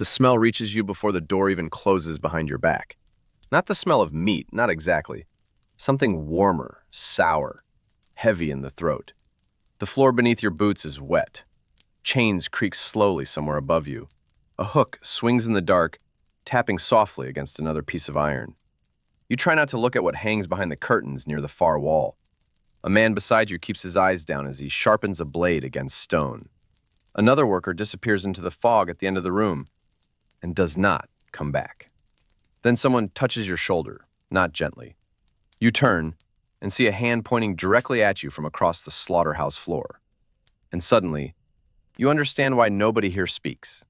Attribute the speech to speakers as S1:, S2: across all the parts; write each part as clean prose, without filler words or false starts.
S1: The smell reaches you before the door even closes behind your back. Not the smell of meat, not exactly. Something warmer, sour, heavy in the throat. The floor beneath your boots is wet. Chains creak slowly somewhere above you. A hook swings in the dark, tapping softly against another piece of iron. You try not to look at what hangs behind the curtains near the far wall. A man beside you keeps his eyes down as he sharpens a blade against stone. Another worker disappears into the fog at the end of the room and does not come back. Then someone touches your shoulder, not gently. You turn and see a hand pointing directly at you from across the slaughterhouse floor. And suddenly, you understand why nobody here speaks.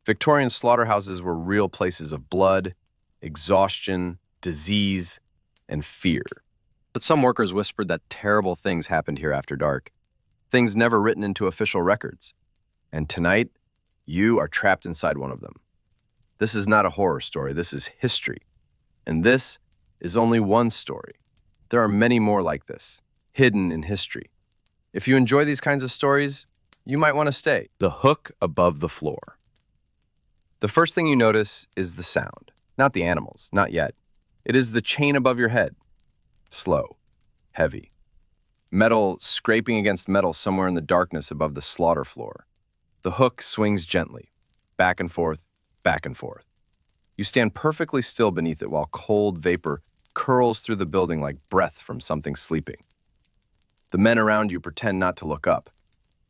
S1: Victorian slaughterhouses were real places of blood, exhaustion, disease, and fear. But some workers whispered that terrible things happened here after dark, things never written into official records. And tonight, you are trapped inside one of them. This is not a horror story, this is history. And this is only one story. There are many more like this, hidden in history. If you enjoy these kinds of stories, you might want to stay. The hook above the floor. The first thing you notice is the sound. Not the animals, not yet. It is the chain above your head. Slow, heavy. Metal scraping against metal somewhere in the darkness above the slaughter floor. The hook swings gently, back and forth, back and forth. You stand perfectly still beneath it while cold vapor curls through the building like breath from something sleeping. The men around you pretend not to look up.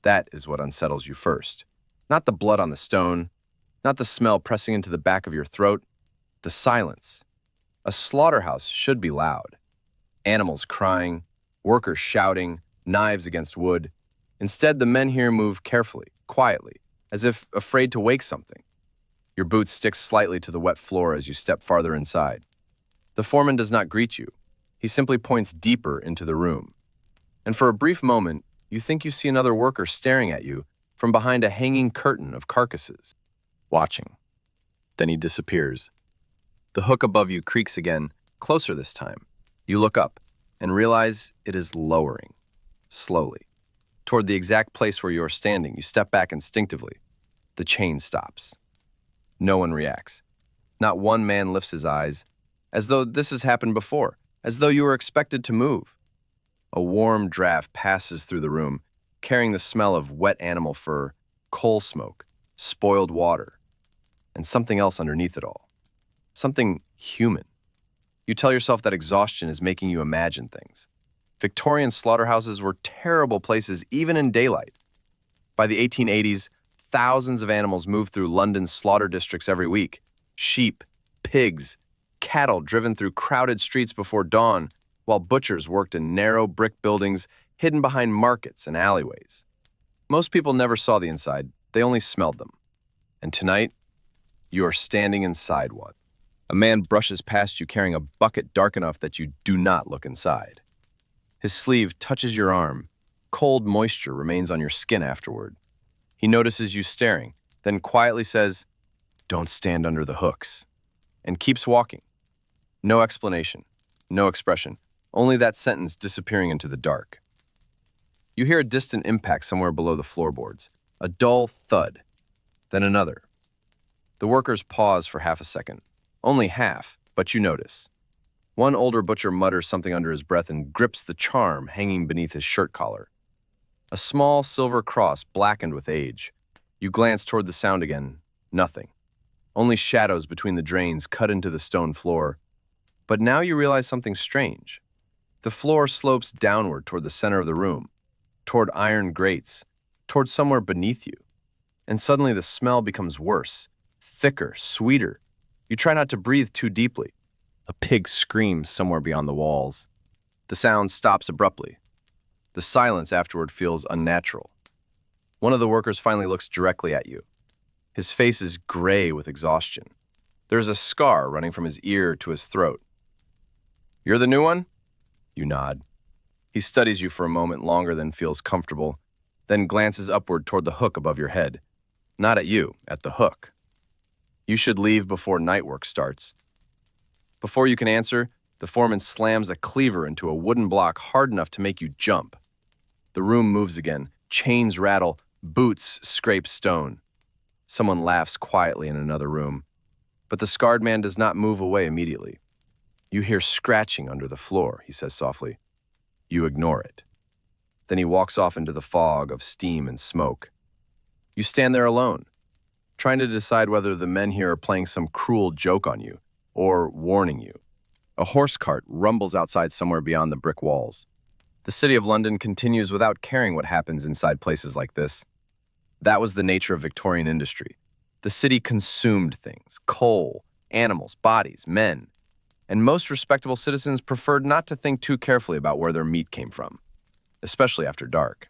S1: That is what unsettles you first. Not the blood on the stone, not the smell pressing into the back of your throat, the silence. A slaughterhouse should be loud. Animals crying, workers shouting, knives against wood. Instead, the men here move carefully, quietly, as if afraid to wake something. Your boots stick slightly to the wet floor as you step farther inside. The foreman does not greet you. He simply points deeper into the room. And for a brief moment, you think you see another worker staring at you from behind a hanging curtain of carcasses, watching. Then he disappears. The hook above you creaks again, closer this time. You look up and realize it is lowering, slowly. Toward the exact place where you are standing, you step back instinctively. The chain stops. No one reacts. Not one man lifts his eyes, as though this has happened before, as though you were expected to move. A warm draft passes through the room, carrying the smell of wet animal fur, coal smoke, spoiled water, and something else underneath it all. Something human. You tell yourself that exhaustion is making you imagine things. Victorian slaughterhouses were terrible places even in daylight. By the 1880s, thousands of animals moved through London's slaughter districts every week. Sheep, pigs, cattle driven through crowded streets before dawn, while butchers worked in narrow brick buildings hidden behind markets and alleyways. Most people never saw the inside, they only smelled them. And tonight, you are standing inside one. A man brushes past you carrying a bucket dark enough that you do not look inside. His sleeve touches your arm. Cold moisture remains on your skin afterward. He notices you staring, then quietly says, "Don't stand under the hooks," and keeps walking. No explanation, no expression, only that sentence disappearing into the dark. You hear a distant impact somewhere below the floorboards, a dull thud, then another. The workers pause for half a second. Only half, but you notice. One older butcher mutters something under his breath and grips the charm hanging beneath his shirt collar. A small silver cross blackened with age. You glance toward the sound again. Nothing. Only shadows between the drains cut into the stone floor. But now you realize something strange. The floor slopes downward toward the center of the room, toward iron grates, toward somewhere beneath you. And suddenly the smell becomes worse, thicker, sweeter. You try not to breathe too deeply. A pig screams somewhere beyond the walls. The sound stops abruptly. The silence afterward feels unnatural. One of the workers finally looks directly at you. His face is gray with exhaustion. There is a scar running from his ear to his throat. "You're the new one?" You nod. He studies you for a moment longer than feels comfortable, then glances upward toward the hook above your head. Not at you, at the hook. "You should leave before night work starts." Before you can answer, the foreman slams a cleaver into a wooden block hard enough to make you jump. The room moves again. Chains rattle, boots scrape stone. Someone laughs quietly in another room, but the scarred man does not move away immediately. You hear scratching under the floor, he says softly. You ignore it. Then he walks off into the fog of steam and smoke. You stand there alone, trying to decide whether the men here are playing some cruel joke on you or warning you. A horse cart rumbles outside somewhere beyond the brick walls. The city of London continues without caring what happens inside places like this. That was the nature of Victorian industry. The city consumed things: coal, animals, bodies, men. And most respectable citizens preferred not to think too carefully about where their meat came from, especially after dark.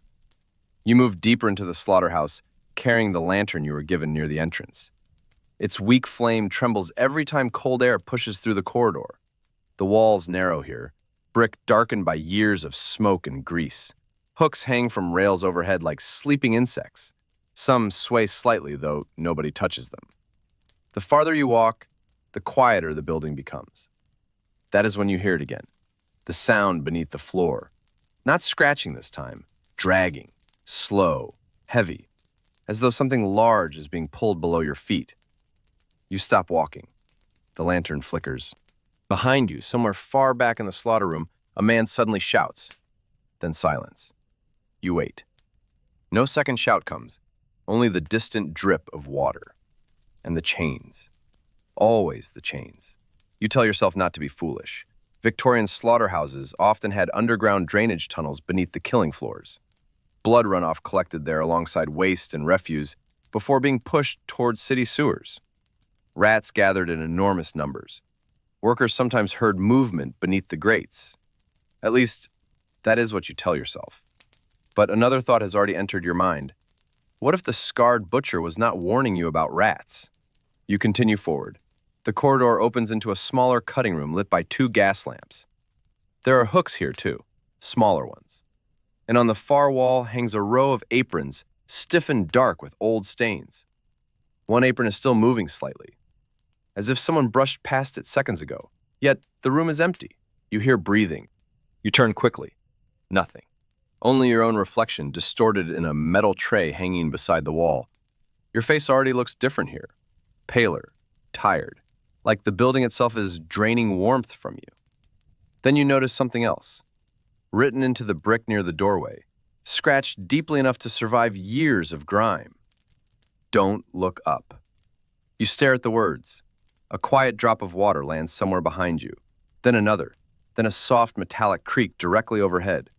S1: You move deeper into the slaughterhouse, carrying the lantern you were given near the entrance. Its weak flame trembles every time cold air pushes through the corridor. The walls narrow here, brick darkened by years of smoke and grease. Hooks hang from rails overhead like sleeping insects. Some sway slightly, though nobody touches them. The farther you walk, the quieter the building becomes. That is when you hear it again. The sound beneath the floor. Not scratching this time, dragging, slow, heavy, as though something large is being pulled below your feet. You stop walking. The lantern flickers. Behind you, somewhere far back in the slaughter room, a man suddenly shouts. Then silence. You wait. No second shout comes, only the distant drip of water. And the chains. Always the chains. You tell yourself not to be foolish. Victorian slaughterhouses often had underground drainage tunnels beneath the killing floors. Blood runoff collected there alongside waste and refuse before being pushed towards city sewers. Rats gathered in enormous numbers. Workers sometimes heard movement beneath the grates. At least, that is what you tell yourself. But another thought has already entered your mind. What if the scarred butcher was not warning you about rats? You continue forward. The corridor opens into a smaller cutting room lit by 2 gas lamps. There are hooks here too, smaller ones. And on the far wall hangs a row of aprons, stiff and dark with old stains. One apron is still moving slightly, as if someone brushed past it seconds ago. Yet the room is empty. You hear breathing. You turn quickly. Nothing. Only your own reflection distorted in a metal tray hanging beside the wall. Your face already looks different here. Paler, tired, like the building itself is draining warmth from you. Then you notice something else. Written into the brick near the doorway, scratched deeply enough to survive years of grime. Don't look up. You stare at the words. A quiet drop of water lands somewhere behind you, then another, then a soft metallic creak directly overhead.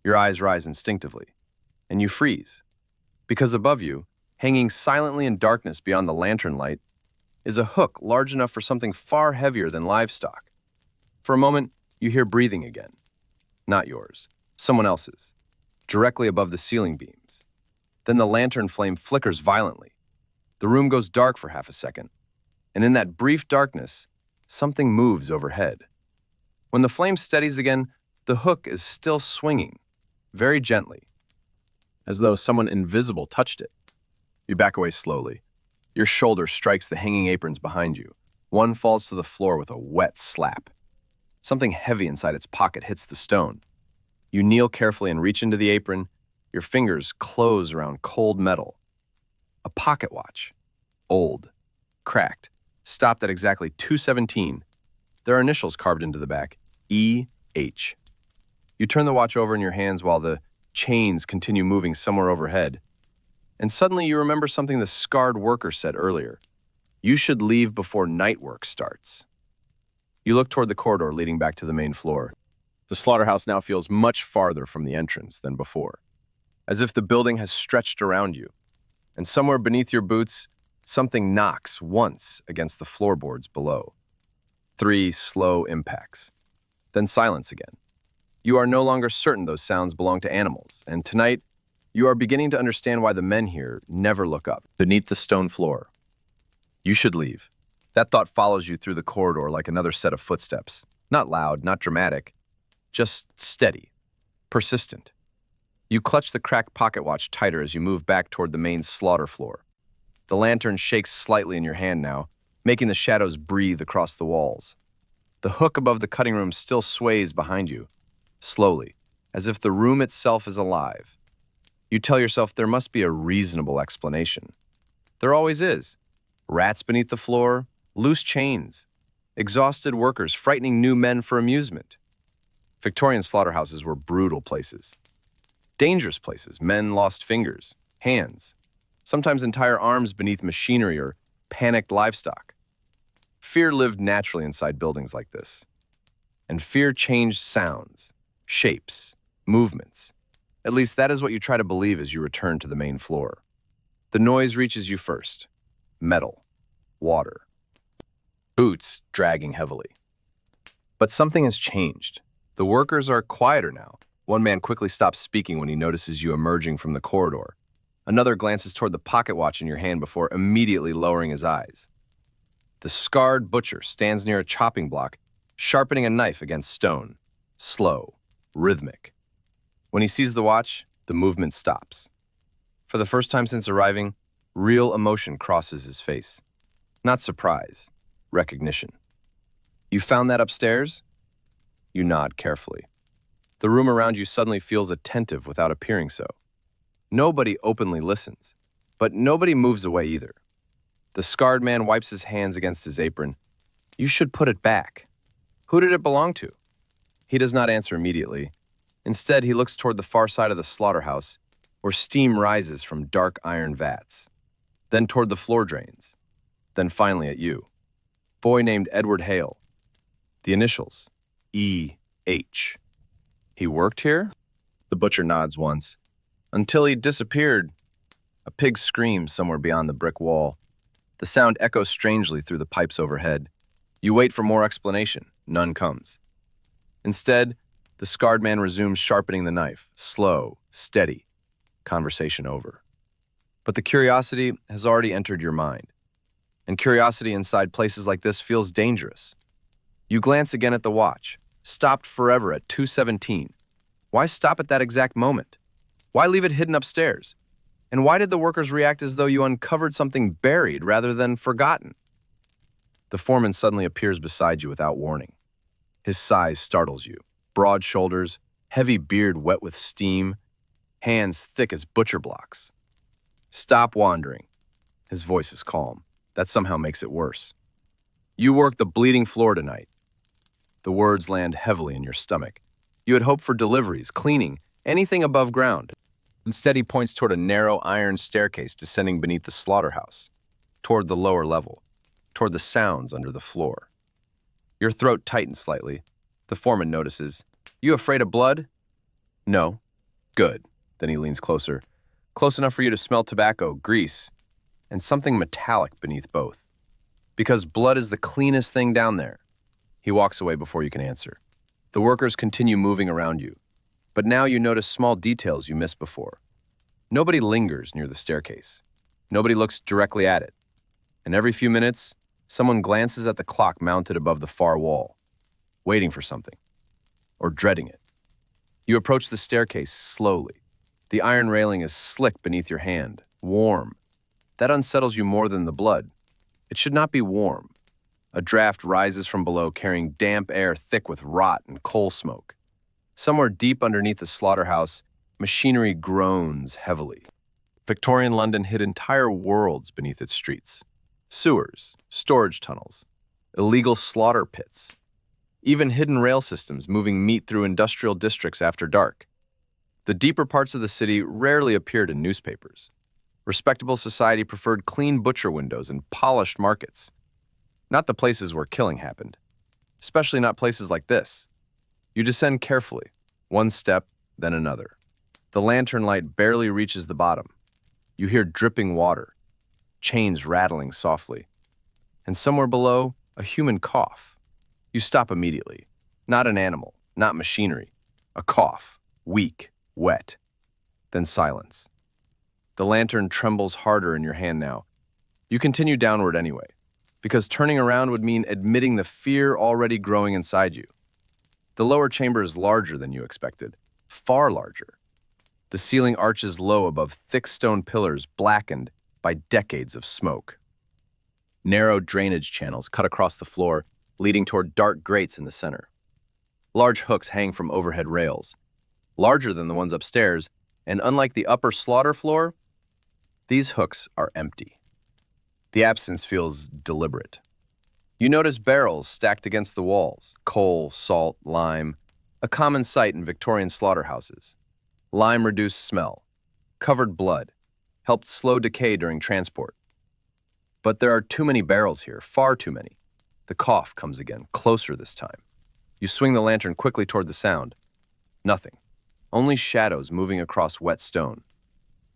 S1: Your eyes rise instinctively, and you freeze. Because above you, hanging silently in darkness beyond the lantern light, is a hook large enough for something far heavier than livestock. For a moment, you hear breathing again. Not yours, someone else's, directly above the ceiling beams. Then the lantern flame flickers violently. The room goes dark for half a second, and in that brief darkness, something moves overhead. When the flame steadies again, the hook is still swinging, very gently, as though someone invisible touched it. You back away slowly. Your shoulder strikes the hanging aprons behind you. One falls to the floor with a wet slap. Something heavy inside its pocket hits the stone. You kneel carefully and reach into the apron. Your fingers close around cold metal. A pocket watch. Old. Cracked. Stopped at exactly 2:17. There are initials carved into the back. E.H. You turn the watch over in your hands while the chains continue moving somewhere overhead. And suddenly you remember something the scarred worker said earlier. You should leave before night work starts. You look toward the corridor leading back to the main floor. The slaughterhouse now feels much farther from the entrance than before, as if the building has stretched around you. And somewhere beneath your boots, something knocks once against the floorboards below. 3 slow impacts. Then silence again. You are no longer certain those sounds belong to animals, and tonight, you are beginning to understand why the men here never look up. Beneath the stone floor. You should leave. That thought follows you through the corridor like another set of footsteps. Not loud, not dramatic, just steady, persistent. You clutch the cracked pocket watch tighter as you move back toward the main slaughter floor. The lantern shakes slightly in your hand now, making the shadows breathe across the walls. The hook above the cutting room still sways behind you, slowly, as if the room itself is alive. You tell yourself there must be a reasonable explanation. There always is. Rats beneath the floor, loose chains, exhausted workers frightening new men for amusement. Victorian slaughterhouses were brutal places. Dangerous places. Men lost fingers, hands, sometimes entire arms beneath machinery or panicked livestock. Fear lived naturally inside buildings like this. And fear changed sounds, shapes, movements. At least that is what you try to believe as you return to the main floor. The noise reaches you first. Metal, water, boots dragging heavily. But something has changed. The workers are quieter now. One man quickly stops speaking when he notices you emerging from the corridor. Another glances toward the pocket watch in your hand before immediately lowering his eyes. The scarred butcher stands near a chopping block, sharpening a knife against stone. Slow, rhythmic. When he sees the watch, the movement stops. For the first time since arriving, real emotion crosses his face. Not surprise, recognition. You found that upstairs? You nod carefully. The room around you suddenly feels attentive without appearing so. Nobody openly listens, but nobody moves away either. The scarred man wipes his hands against his apron. You should put it back. Who did it belong to? He does not answer immediately. Instead, he looks toward the far side of the slaughterhouse, where steam rises from dark iron vats. Then toward the floor drains. Then finally at you. Boy named Edward Hale. The initials, E.H. He worked here? The butcher nods once. Until he disappeared. A pig screams somewhere beyond the brick wall. The sound echoes strangely through the pipes overhead. You wait for more explanation. None comes. Instead, the scarred man resumes sharpening the knife. Slow, steady. Conversation over. But the curiosity has already entered your mind. And curiosity inside places like this feels dangerous. You glance again at the watch. Stopped forever at 2:17. Why stop at that exact moment? Why leave it hidden upstairs? And why did the workers react as though you uncovered something buried rather than forgotten? The foreman suddenly appears beside you without warning. His size startles you. Broad shoulders, heavy beard wet with steam, hands thick as butcher blocks. Stop wandering. His voice is calm. That somehow makes it worse. You work the bleeding floor tonight. The words land heavily in your stomach. You had hoped for deliveries, cleaning, anything above ground. Instead, he points toward a narrow iron staircase descending beneath the slaughterhouse, toward the lower level, toward the sounds under the floor. Your throat tightens slightly. The foreman notices. You afraid of blood? No. Good. Then he leans closer. Close enough for you to smell tobacco, grease, and something metallic beneath both. Because blood is the cleanest thing down there. He walks away before you can answer. The workers continue moving around you. But now you notice small details you missed before. Nobody lingers near the staircase. Nobody looks directly at it. And every few minutes, someone glances at the clock mounted above the far wall, waiting for something, or dreading it. You approach the staircase slowly. The iron railing is slick beneath your hand, warm. That unsettles you more than the blood. It should not be warm. A draft rises from below, carrying damp air thick with rot and coal smoke. Somewhere deep underneath the slaughterhouse, machinery groans heavily. Victorian London hid entire worlds beneath its streets. Sewers, storage tunnels, illegal slaughter pits, even hidden rail systems moving meat through industrial districts after dark. The deeper parts of the city rarely appeared in newspapers. Respectable society preferred clean butcher windows and polished markets. Not the places where killing happened. Especially not places like this. You descend carefully, one step, then another. The lantern light barely reaches the bottom. You hear dripping water, chains rattling softly. And somewhere below, a human cough. You stop immediately. Not an animal, not machinery. A cough, weak, wet. Then silence. The lantern trembles harder in your hand now. You continue downward anyway, because turning around would mean admitting the fear already growing inside you. The lower chamber is larger than you expected, far larger. The ceiling arches low above thick stone pillars blackened by decades of smoke. Narrow drainage channels cut across the floor, leading toward dark grates in the center. Large hooks hang from overhead rails, larger than the ones upstairs, and unlike the upper slaughter floor, these hooks are empty. The absence feels deliberate. You notice barrels stacked against the walls, coal, salt, lime, a common sight in Victorian slaughterhouses. Lime reduced smell, covered blood, helped slow decay during transport. But there are too many barrels here, far too many. The cough comes again, closer this time. You swing the lantern quickly toward the sound. Nothing. Only shadows moving across wet stone.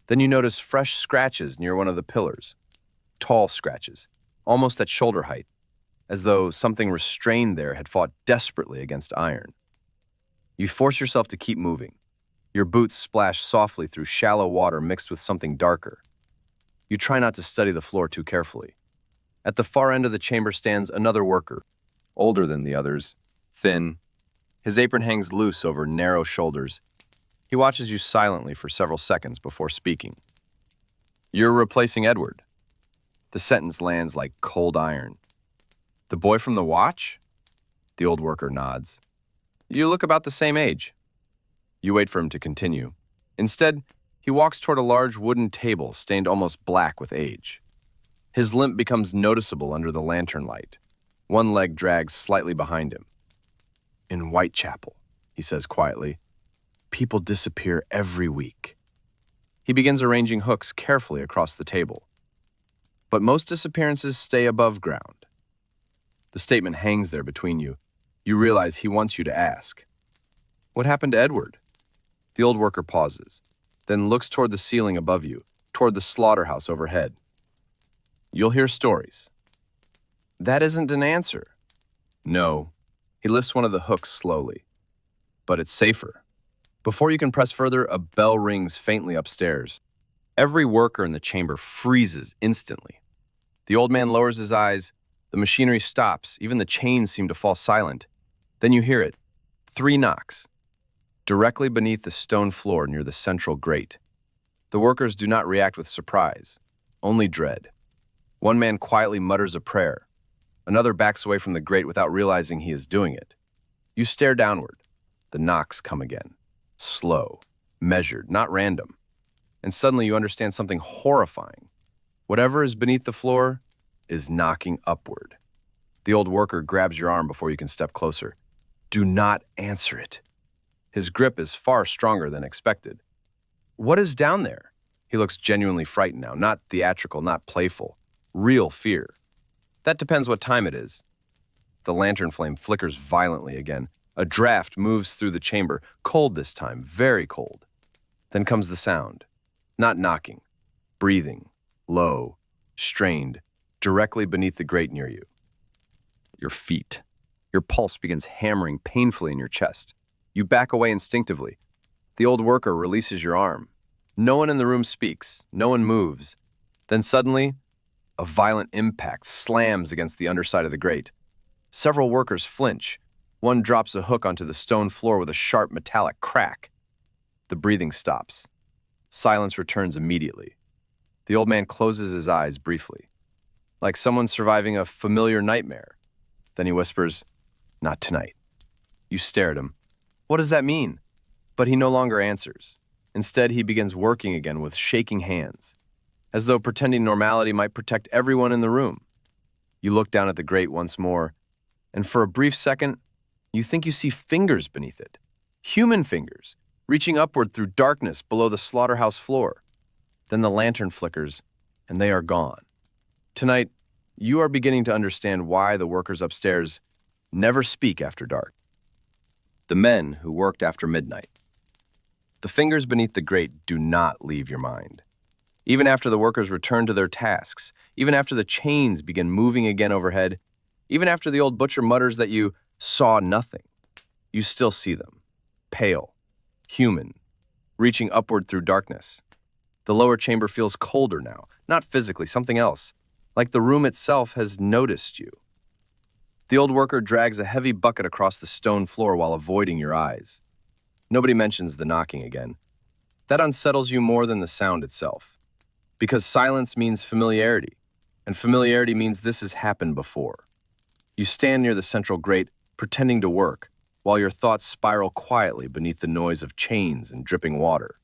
S1: Then you notice fresh scratches near one of the pillars. Tall scratches, almost at shoulder height, as though something restrained there had fought desperately against iron. You force yourself to keep moving. Your boots splash softly through shallow water mixed with something darker. You try not to study the floor too carefully. At the far end of the chamber stands another worker, older than the others, thin. His apron hangs loose over narrow shoulders. He watches you silently for several seconds before speaking. "You're replacing Edward." The sentence lands like cold iron. "The boy from the watch?" The old worker nods. "You look about the same age." You wait for him to continue. Instead, he walks toward a large wooden table stained almost black with age. His limp becomes noticeable under the lantern light. One leg drags slightly behind him. "In Whitechapel," he says quietly, "people disappear every week." He begins arranging hooks carefully across the table. But most disappearances stay above ground. The statement hangs there between you. You realize he wants you to ask. "What happened to Edward?" The old worker pauses, then looks toward the ceiling above you, toward the slaughterhouse overhead. "You'll hear stories." "That isn't an answer." "No." He lifts one of the hooks slowly. "But it's safer." Before you can press further, a bell rings faintly upstairs. Every worker in the chamber freezes instantly. The old man lowers his eyes. The machinery stops. Even the chains seem to fall silent. Then you hear it. 3 knocks. Directly beneath the stone floor near the central grate. The workers do not react with surprise, only dread. One man quietly mutters a prayer. Another backs away from the grate without realizing he is doing it. You stare downward. The knocks come again. Slow, measured, not random. And suddenly you understand something horrifying. Whatever is beneath the floor is knocking upward. The old worker grabs your arm before you can step closer. "Do not answer it." His grip is far stronger than expected. "What is down there?" He looks genuinely frightened now, not theatrical, not playful. Real fear. "That depends what time it is." The lantern flame flickers violently again. A draft moves through the chamber, cold this time, very cold. Then comes the sound. Not knocking, breathing, low, strained, directly beneath the grate near you. Your feet. Your pulse begins hammering painfully in your chest. You back away instinctively. The old worker releases your arm. No one in the room speaks. No one moves. Then suddenly, a violent impact slams against the underside of the grate. Several workers flinch. One drops a hook onto the stone floor with a sharp metallic crack. The breathing stops. Silence returns immediately. The old man closes his eyes briefly, like someone surviving a familiar nightmare. Then he whispers, "Not tonight." You stare at him. What does that mean? But he no longer answers. Instead, he begins working again with shaking hands, as though pretending normality might protect everyone in the room. You look down at the grate once more, and for a brief second, you think you see fingers beneath it. Human fingers, reaching upward through darkness below the slaughterhouse floor. Then the lantern flickers, and they are gone. Tonight, you are beginning to understand why the workers upstairs never speak after dark. The men who worked after midnight. The fingers beneath the grate do not leave your mind. Even after the workers return to their tasks, even after the chains begin moving again overhead, even after the old butcher mutters that you saw nothing, you still see them, pale, human, reaching upward through darkness. The lower chamber feels colder now, not physically, something else, like the room itself has noticed you. The old worker drags a heavy bucket across the stone floor while avoiding your eyes. Nobody mentions the knocking again. That unsettles you more than the sound itself, because silence means familiarity, and familiarity means this has happened before. You stand near the central grate, pretending to work, while your thoughts spiral quietly beneath the noise of chains and dripping water.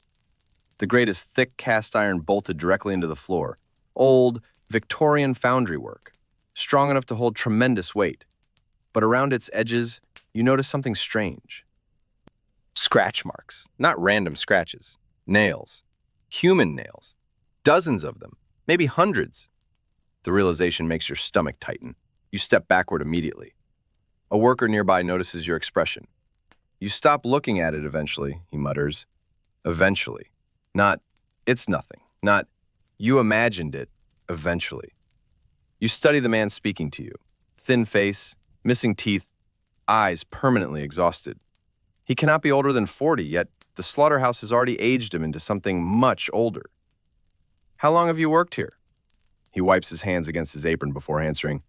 S1: The grate is thick cast iron bolted directly into the floor, old, Victorian foundry work, strong enough to hold tremendous weight. But around its edges, you notice something strange. Scratch marks, not random scratches. Nails. Human nails. Dozens of them, maybe hundreds. The realization makes your stomach tighten. You step backward immediately. A worker nearby notices your expression. You stop looking at it eventually, he mutters. Eventually. Not, it's nothing. Not, you imagined it, eventually. You study the man speaking to you. Thin face, missing teeth, eyes permanently exhausted. He cannot be older than 40, yet the slaughterhouse has already aged him into something much older. How long have you worked here? He wipes his hands against his apron before answering.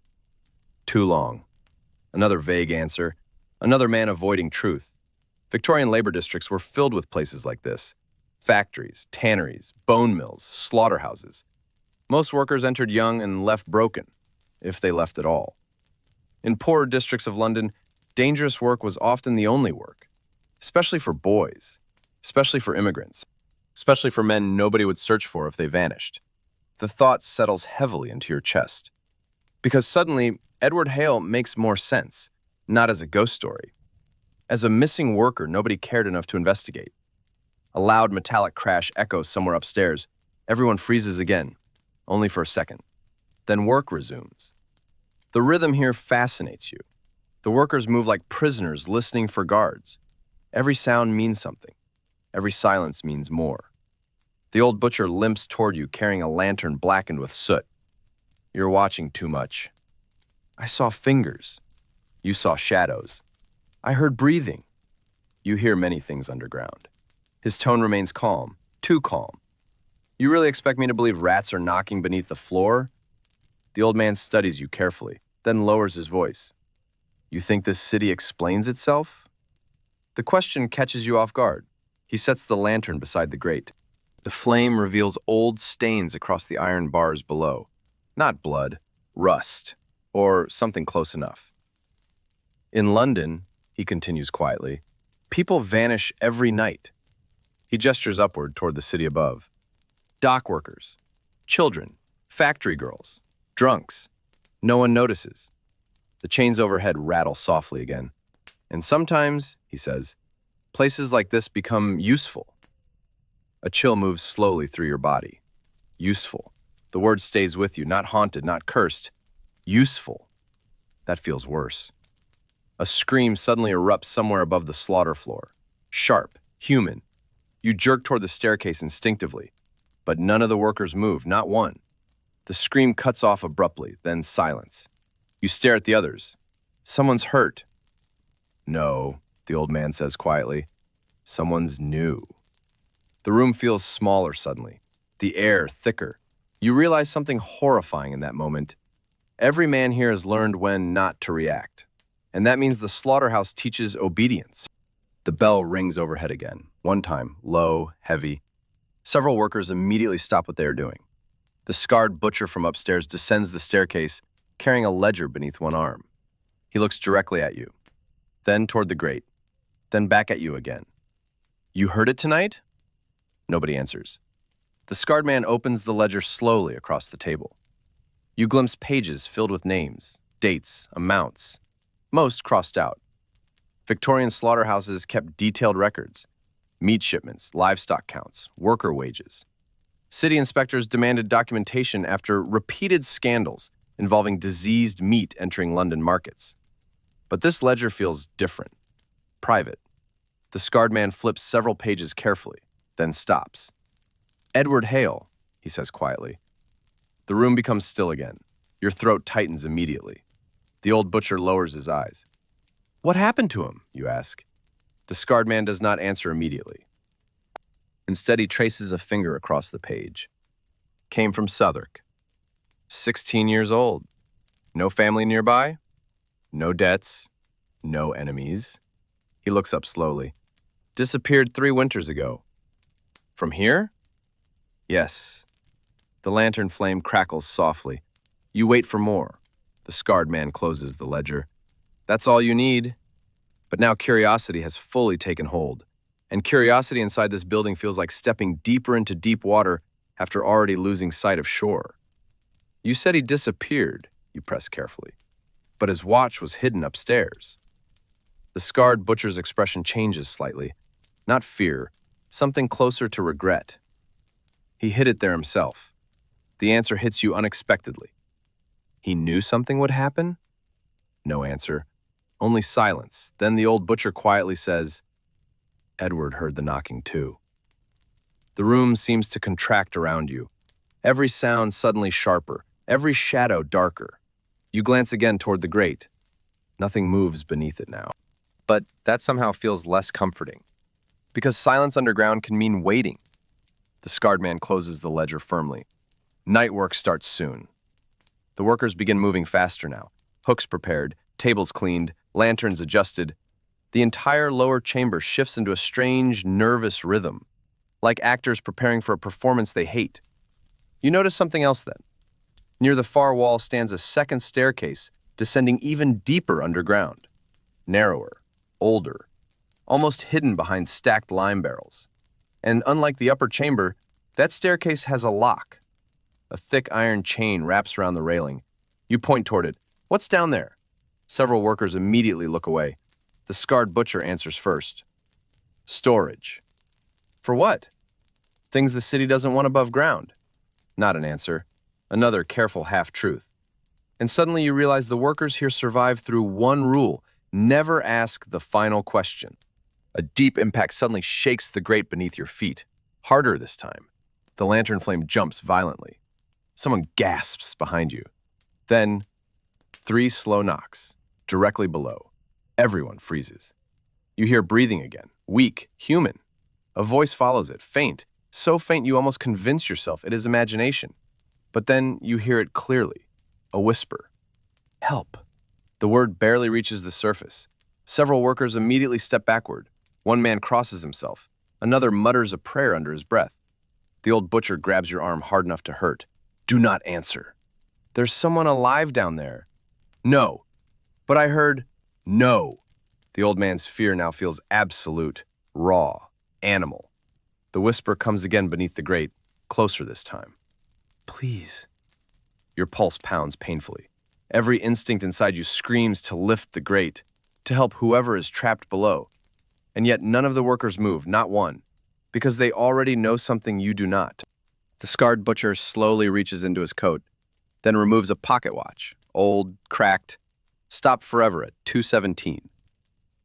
S1: Too long. Another vague answer. Another man avoiding truth. Victorian labor districts were filled with places like this. Factories, tanneries, bone mills, slaughterhouses. Most workers entered young and left broken, if they left at all. In poorer districts of London, dangerous work was often the only work. Especially for boys, especially for immigrants, especially for men nobody would search for if they vanished. The thought settles heavily into your chest. Because suddenly, Edward Hale makes more sense, not as a ghost story. As a missing worker nobody cared enough to investigate. A loud metallic crash echoes somewhere upstairs. Everyone freezes again, only for a second. Then work resumes. The rhythm here fascinates you. The workers move like prisoners listening for guards. Every sound means something. Every silence means more. The old butcher limps toward you carrying a lantern blackened with soot. You're watching too much. I saw fingers. You saw shadows. I heard breathing. You hear many things underground. His tone remains calm, too calm. You really expect me to believe rats are knocking beneath the floor? The old man studies you carefully, then lowers his voice. You think this city explains itself? The question catches you off guard. He sets the lantern beside the grate. The flame reveals old stains across the iron bars below. Not blood, rust, or something close enough. In London, he continues quietly, people vanish every night. He gestures upward toward the city above. Dock workers, children, factory girls, drunks. No one notices. The chains overhead rattle softly again. And sometimes, he says, places like this become useful. A chill moves slowly through your body. Useful. The word stays with you, not haunted, not cursed. Useful. That feels worse. A scream suddenly erupts somewhere above the slaughter floor. Sharp, human. You jerk toward the staircase instinctively, but none of the workers move, not one. The scream cuts off abruptly, then silence. You stare at the others. Someone's hurt. No, the old man says quietly. Someone's new. The room feels smaller suddenly, the air thicker. You realize something horrifying in that moment. Every man here has learned when not to react. And that means the slaughterhouse teaches obedience. The bell rings overhead again, one time, low, heavy. Several workers immediately stop what they are doing. The scarred butcher from upstairs descends the staircase, carrying a ledger beneath one arm. He looks directly at you, then toward the grate, then back at you again. You heard it tonight? Nobody answers. The scarred man opens the ledger slowly across the table. You glimpse pages filled with names, dates, amounts, most crossed out. Victorian slaughterhouses kept detailed records, meat shipments, livestock counts, worker wages. City inspectors demanded documentation after repeated scandals involving diseased meat entering London markets. But this ledger feels different, private. The scarred man flips several pages carefully, then stops. Edward Hale, he says quietly. The room becomes still again. Your throat tightens immediately. The old butcher lowers his eyes. What happened to him, you ask? The scarred man does not answer immediately. Instead, he traces a finger across the page. Came from Southwark. 16 years old. No family nearby. No debts. No enemies. He looks up slowly. Disappeared 3 winters ago. From here? Yes. The lantern flame crackles softly. You wait for more. The scarred man closes the ledger. That's all you need. But now curiosity has fully taken hold. And curiosity inside this building feels like stepping deeper into deep water after already losing sight of shore. You said he disappeared, you press carefully, but his watch was hidden upstairs. The scarred butcher's expression changes slightly. Not fear, something closer to regret. He hid it there himself. The answer hits you unexpectedly. He knew something would happen? No answer. Only silence. Then the old butcher quietly says, Edward heard the knocking too. The room seems to contract around you. Every sound suddenly sharper, every shadow darker. You glance again toward the grate. Nothing moves beneath it now. But that somehow feels less comforting. Because silence underground can mean waiting. The scarred man closes the ledger firmly. Night work starts soon. The workers begin moving faster now. Hooks prepared, tables cleaned, lanterns adjusted. The entire lower chamber shifts into a strange, nervous rhythm, like actors preparing for a performance they hate. You notice something else then. Near the far wall stands a second staircase, descending even deeper underground. Narrower, older, almost hidden behind stacked lime barrels. And unlike the upper chamber, that staircase has a lock. A thick iron chain wraps around the railing. You point toward it. What's down there? Several workers immediately look away. The scarred butcher answers first. Storage. For what? Things the city doesn't want above ground. Not an answer. Another careful half-truth. And suddenly you realize the workers here survive through one rule. Never ask the final question. A deep impact suddenly shakes the grate beneath your feet. Harder this time. The lantern flame jumps violently. Someone gasps behind you. Then, 3 slow knocks, directly below. Everyone freezes. You hear breathing again, weak, human. A voice follows it, faint, so faint you almost convince yourself it is imagination. But then you hear it clearly, a whisper. Help. The word barely reaches the surface. Several workers immediately step backward. One man crosses himself. Another mutters a prayer under his breath. The old butcher grabs your arm hard enough to hurt. Do not answer. There's someone alive down there. No. But I heard, no. The old man's fear now feels absolute, raw, animal. The whisper comes again beneath the grate, closer this time. Please. Your pulse pounds painfully. Every instinct inside you screams to lift the grate, to help whoever is trapped below. And yet none of the workers move, not one, because they already know something you do not. The scarred butcher slowly reaches into his coat, then removes a pocket watch, old, cracked, stopped forever at 2:17.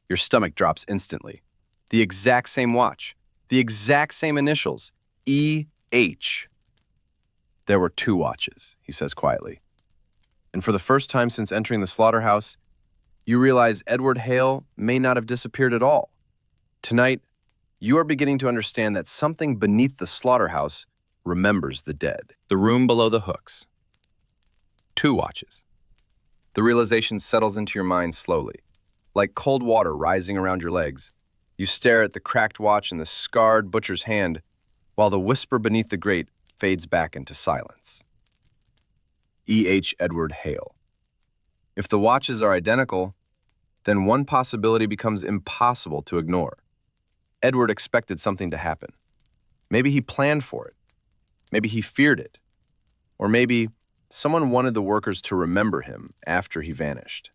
S1: Your stomach drops instantly. The exact same watch, the exact same initials, E.H. There were 2 watches, he says quietly. And for the first time since entering the slaughterhouse, you realize Edward Hale may not have disappeared at all. Tonight, you are beginning to understand that something beneath the slaughterhouse remembers the dead. The room below the hooks. 2 watches. The realization settles into your mind slowly. Like cold water rising around your legs, you stare at the cracked watch in the scarred butcher's hand, while the whisper beneath the grate fades back into silence. E.H. Edward Hale. If the watches are identical, then one possibility becomes impossible to ignore. Edward expected something to happen. Maybe he planned for it. Maybe he feared it. Or maybe someone wanted the workers to remember him after he vanished.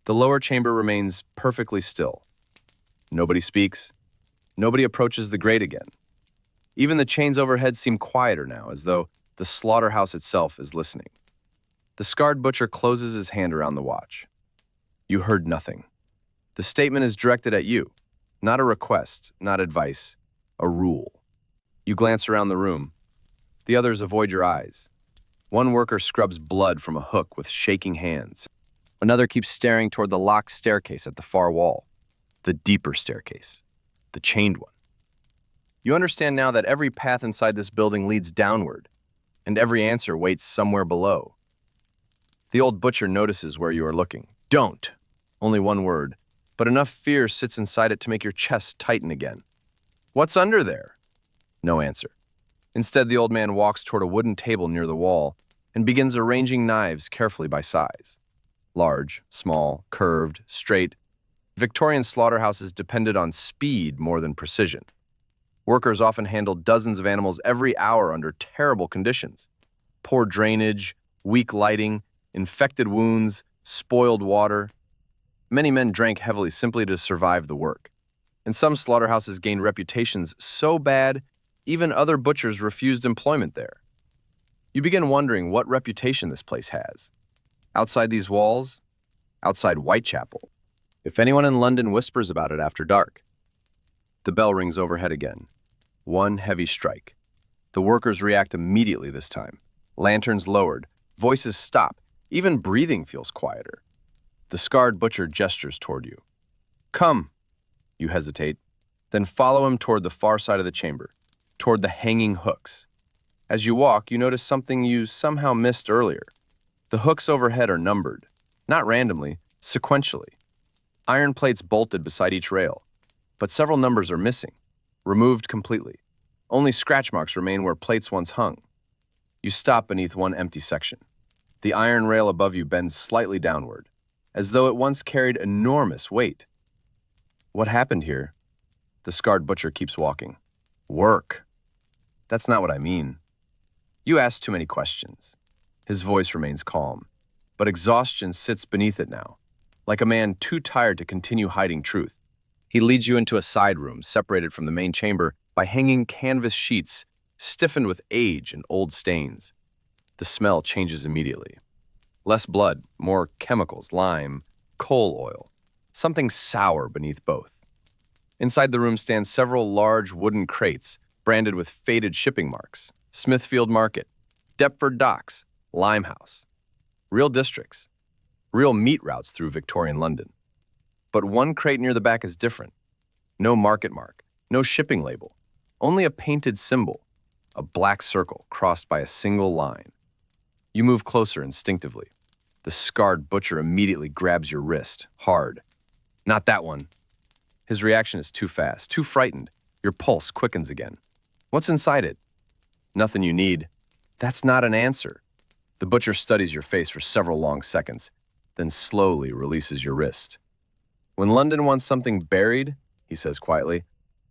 S1: The lower chamber remains perfectly still. Nobody speaks. Nobody approaches the grate again. Even the chains overhead seem quieter now, as though the slaughterhouse itself is listening. The scarred butcher closes his hand around the watch. You heard nothing. The statement is directed at you. Not a request, not advice, a rule. You glance around the room. The others avoid your eyes. One worker scrubs blood from a hook with shaking hands. Another keeps staring toward the locked staircase at the far wall. The deeper staircase. The chained one. You understand now that every path inside this building leads downward, and every answer waits somewhere below. The old butcher notices where you are looking. Don't. Only one word, but enough fear sits inside it to make your chest tighten again. What's under there? No answer. Instead, the old man walks toward a wooden table near the wall and begins arranging knives carefully by size. Large, small, curved, straight. Victorian slaughterhouses depended on speed more than precision. Workers often handled dozens of animals every hour under terrible conditions. Poor drainage, Weak lighting, infected wounds, spoiled water. Many men drank heavily simply to survive the work. And some slaughterhouses gained reputations so bad, even other butchers refused employment there. You begin wondering what reputation this place has. Outside these walls, outside Whitechapel. If anyone in London whispers about it after dark. The bell rings overhead again. One heavy strike. The workers react immediately this time. Lanterns lowered, voices stop, even breathing feels quieter. The scarred butcher gestures toward you. Come. You hesitate, then follow him toward the far side of the chamber, toward the hanging hooks. As you walk, you notice something you somehow missed earlier. The hooks overhead are numbered, not randomly, sequentially. Iron plates bolted beside each rail, but several numbers are missing, removed completely. Only scratch marks remain where plates once hung. You stop beneath one empty section. The iron rail above you bends slightly downward, as though it once carried enormous weight. What happened here? The scarred butcher keeps walking. Work. That's not what I mean. You ask too many questions. His voice remains calm, but exhaustion sits beneath it now, like a man too tired to continue hiding truth. He leads you into a side room separated from the main chamber by hanging canvas sheets stiffened with age and old stains. The smell changes immediately. Less blood, more chemicals, lime, coal oil. Something sour beneath both. Inside the room stand several large wooden crates branded with faded shipping marks. Smithfield Market, Deptford Docks, Limehouse. Real districts. Real meat routes through Victorian London. But one crate near the back is different. No market mark, no shipping label. Only a painted symbol, a black circle crossed by a single line. You move closer instinctively. The scarred butcher immediately grabs your wrist, hard. Not that one. His reaction is too fast, too frightened. Your pulse quickens again. What's inside it? Nothing you need. That's not an answer. The butcher studies your face for several long seconds, then slowly releases your wrist. When London wants something buried, he says quietly,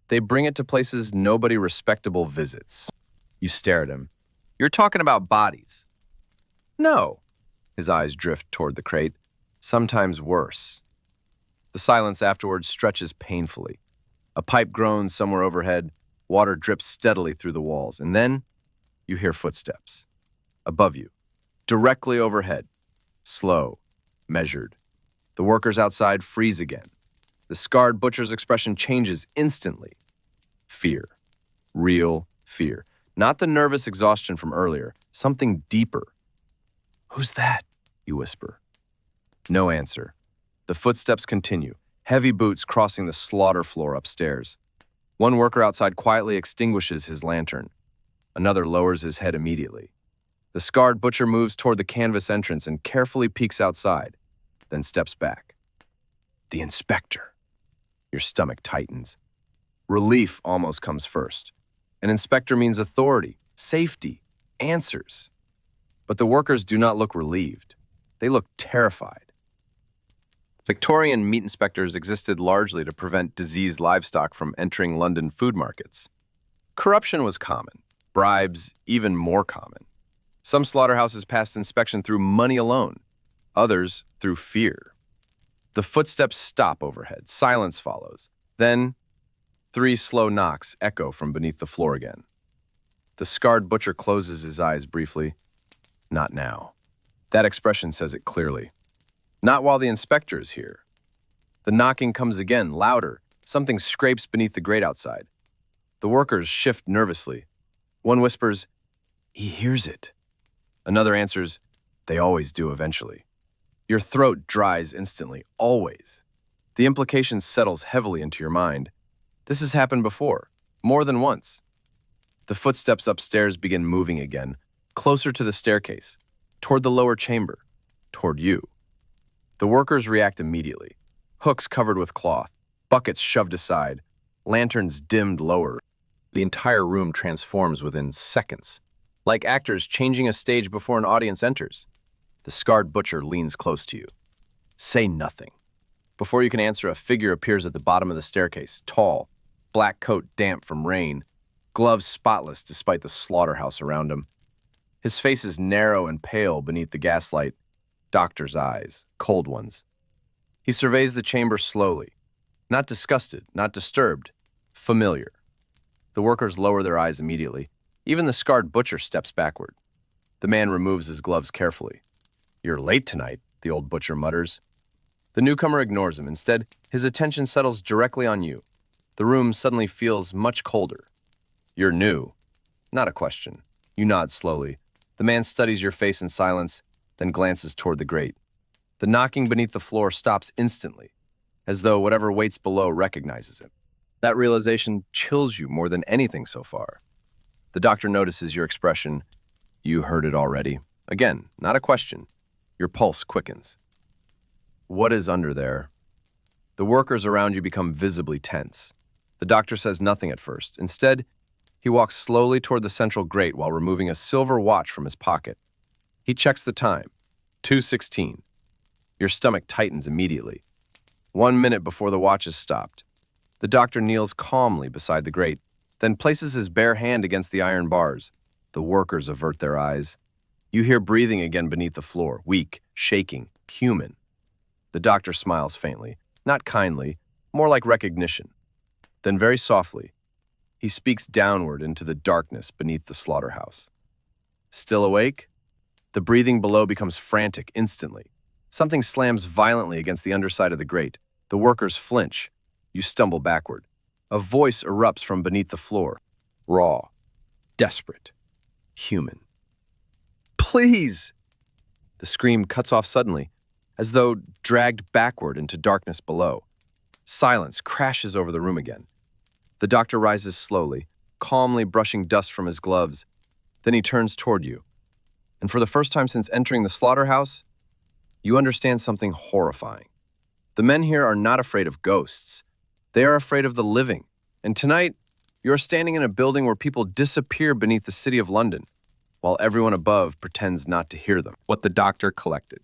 S1: they bring it to places nobody respectable visits. You stare at him. You're talking about bodies. No. His eyes drift toward the crate. Sometimes worse. The silence afterwards stretches painfully. A pipe groans somewhere overhead. Water drips steadily through the walls. And then you hear footsteps. Above you. Directly overhead. Slow. Measured. The workers outside freeze again. The scarred butcher's expression changes instantly. Fear. Real fear. Not the nervous exhaustion from earlier. Something deeper. Who's that? You whisper. No answer. The footsteps continue. Heavy boots crossing the slaughter floor upstairs. One worker outside quietly extinguishes his lantern. Another lowers his head immediately. The scarred butcher moves toward the canvas entrance and carefully peeks outside, then steps back. The inspector. Your stomach tightens. Relief almost comes first. An inspector means authority, safety, answers. But the workers do not look relieved. They look terrified. Victorian meat inspectors existed largely to prevent diseased livestock from entering London food markets. Corruption was common, bribes even more common. Some slaughterhouses passed inspection through money alone, others through fear. The footsteps stop overhead, silence follows. Then, 3 slow knocks echo from beneath the floor again. The scarred butcher closes his eyes briefly. Not now. That expression says it clearly. Not while the inspector is here. The knocking comes again, louder. Something scrapes beneath the grate outside. The workers shift nervously. One whispers, "He hears it." Another answers, "They always do eventually." Your throat dries instantly, always. The implication settles heavily into your mind. This has happened before, more than once. The footsteps upstairs begin moving again, closer to the staircase, toward the lower chamber, toward you. The workers react immediately. Hooks covered with cloth, buckets shoved aside, lanterns dimmed lower. The entire room transforms within seconds, like actors changing a stage before an audience enters. The scarred butcher leans close to you. Say nothing. Before you can answer, a figure appears at the bottom of the staircase, tall, black coat damp from rain, gloves spotless despite the slaughterhouse around him. His face is narrow and pale beneath the gaslight. Doctor's eyes, cold ones. He surveys the chamber slowly. Not disgusted, not disturbed. Familiar. The workers lower their eyes immediately. Even the scarred butcher steps backward. The man removes his gloves carefully. "You're late tonight," the old butcher mutters. The newcomer ignores him. Instead, his attention settles directly on you. The room suddenly feels much colder. "You're new." Not a question. You nod slowly. The man studies your face in silence, then glances toward the grate. The knocking beneath the floor stops instantly, as though whatever waits below recognizes him. That realization chills you more than anything so far. The doctor notices your expression. "You heard it already." Again, not a question. Your pulse quickens. What is under there? The workers around you become visibly tense. The doctor says nothing at first. Instead, he walks slowly toward the central grate while removing a silver watch from his pocket. He checks the time. 2:16. Your stomach tightens immediately. 1 minute before the watch is stopped. The doctor kneels calmly beside the grate, then places his bare hand against the iron bars. The workers avert their eyes. You hear breathing again beneath the floor, weak, shaking, human. The doctor smiles faintly, not kindly, more like recognition. Then very softly, he speaks downward into the darkness beneath the slaughterhouse. "Still awake?" The breathing below becomes frantic instantly. Something slams violently against the underside of the grate. The workers flinch. You stumble backward. A voice erupts from beneath the floor. Raw. Desperate. Human. "Please!" The scream cuts off suddenly, as though dragged backward into darkness below. Silence crashes over the room again. The doctor rises slowly, calmly brushing dust from his gloves. Then he turns toward you. And for the first time since entering the slaughterhouse, you understand something horrifying. The men here are not afraid of ghosts. They are afraid of the living. And tonight, you're standing in a building where people disappear beneath the city of London, while everyone above pretends not to hear them. What the doctor collected.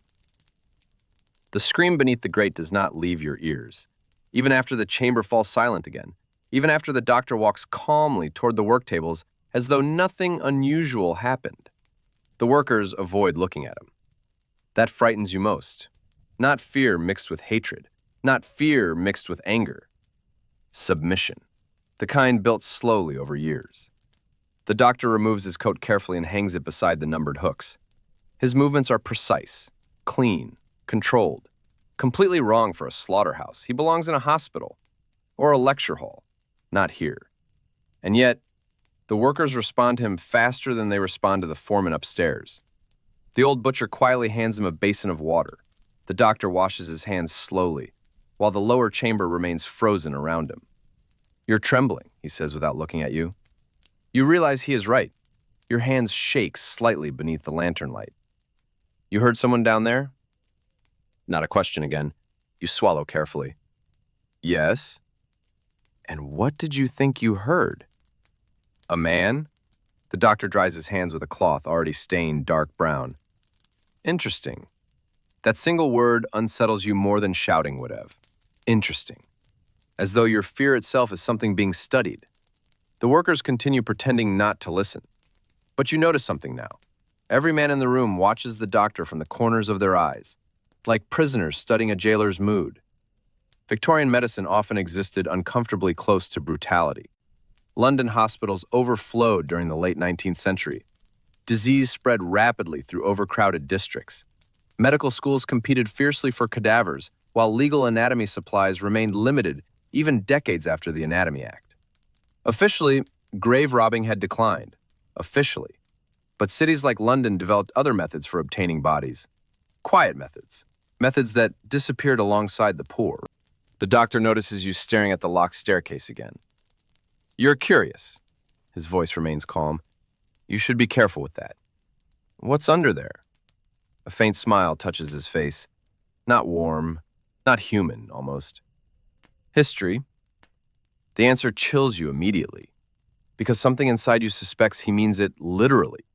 S1: The scream beneath the grate does not leave your ears. Even after the chamber falls silent again, even after the doctor walks calmly toward the work tables as though nothing unusual happened. The workers avoid looking at him. That frightens you most. Not fear mixed with hatred, not fear mixed with anger. Submission, the kind built slowly over years. The doctor removes his coat carefully and hangs it beside the numbered hooks. His movements are precise, clean, controlled. Completely wrong for a slaughterhouse. He belongs in a hospital or a lecture hall, not here. And yet, the workers respond to him faster than they respond to the foreman upstairs. The old butcher quietly hands him a basin of water. The doctor washes his hands slowly, while the lower chamber remains frozen around him. "You're trembling," he says without looking at you. You realize he is right. Your hands shake slightly beneath the lantern light. "You heard someone down there?" Not a question again. You swallow carefully. "Yes." "And what did you think you heard?" "A man?" The doctor dries his hands with a cloth already stained dark brown. "Interesting. That single word unsettles you more than shouting would have. Interesting. As though your fear itself is something being studied." The workers continue pretending not to listen. But you notice something now. Every man in the room watches the doctor from the corners of their eyes, like prisoners studying a jailer's mood. Victorian medicine often existed uncomfortably close to brutality. London hospitals overflowed during the late 19th century. Disease spread rapidly through overcrowded districts. Medical schools competed fiercely for cadavers, while legal anatomy supplies remained limited even decades after the Anatomy Act. Officially, grave robbing had declined. Officially. But cities like London developed other methods for obtaining bodies. Quiet methods. Methods that disappeared alongside the poor. The doctor notices you staring at the locked staircase again. "You're curious." His voice remains calm. "You should be careful with that." "What's under there?" A faint smile touches his face. Not warm, not human, almost. "History." The answer chills you immediately, because something inside you suspects he means it literally.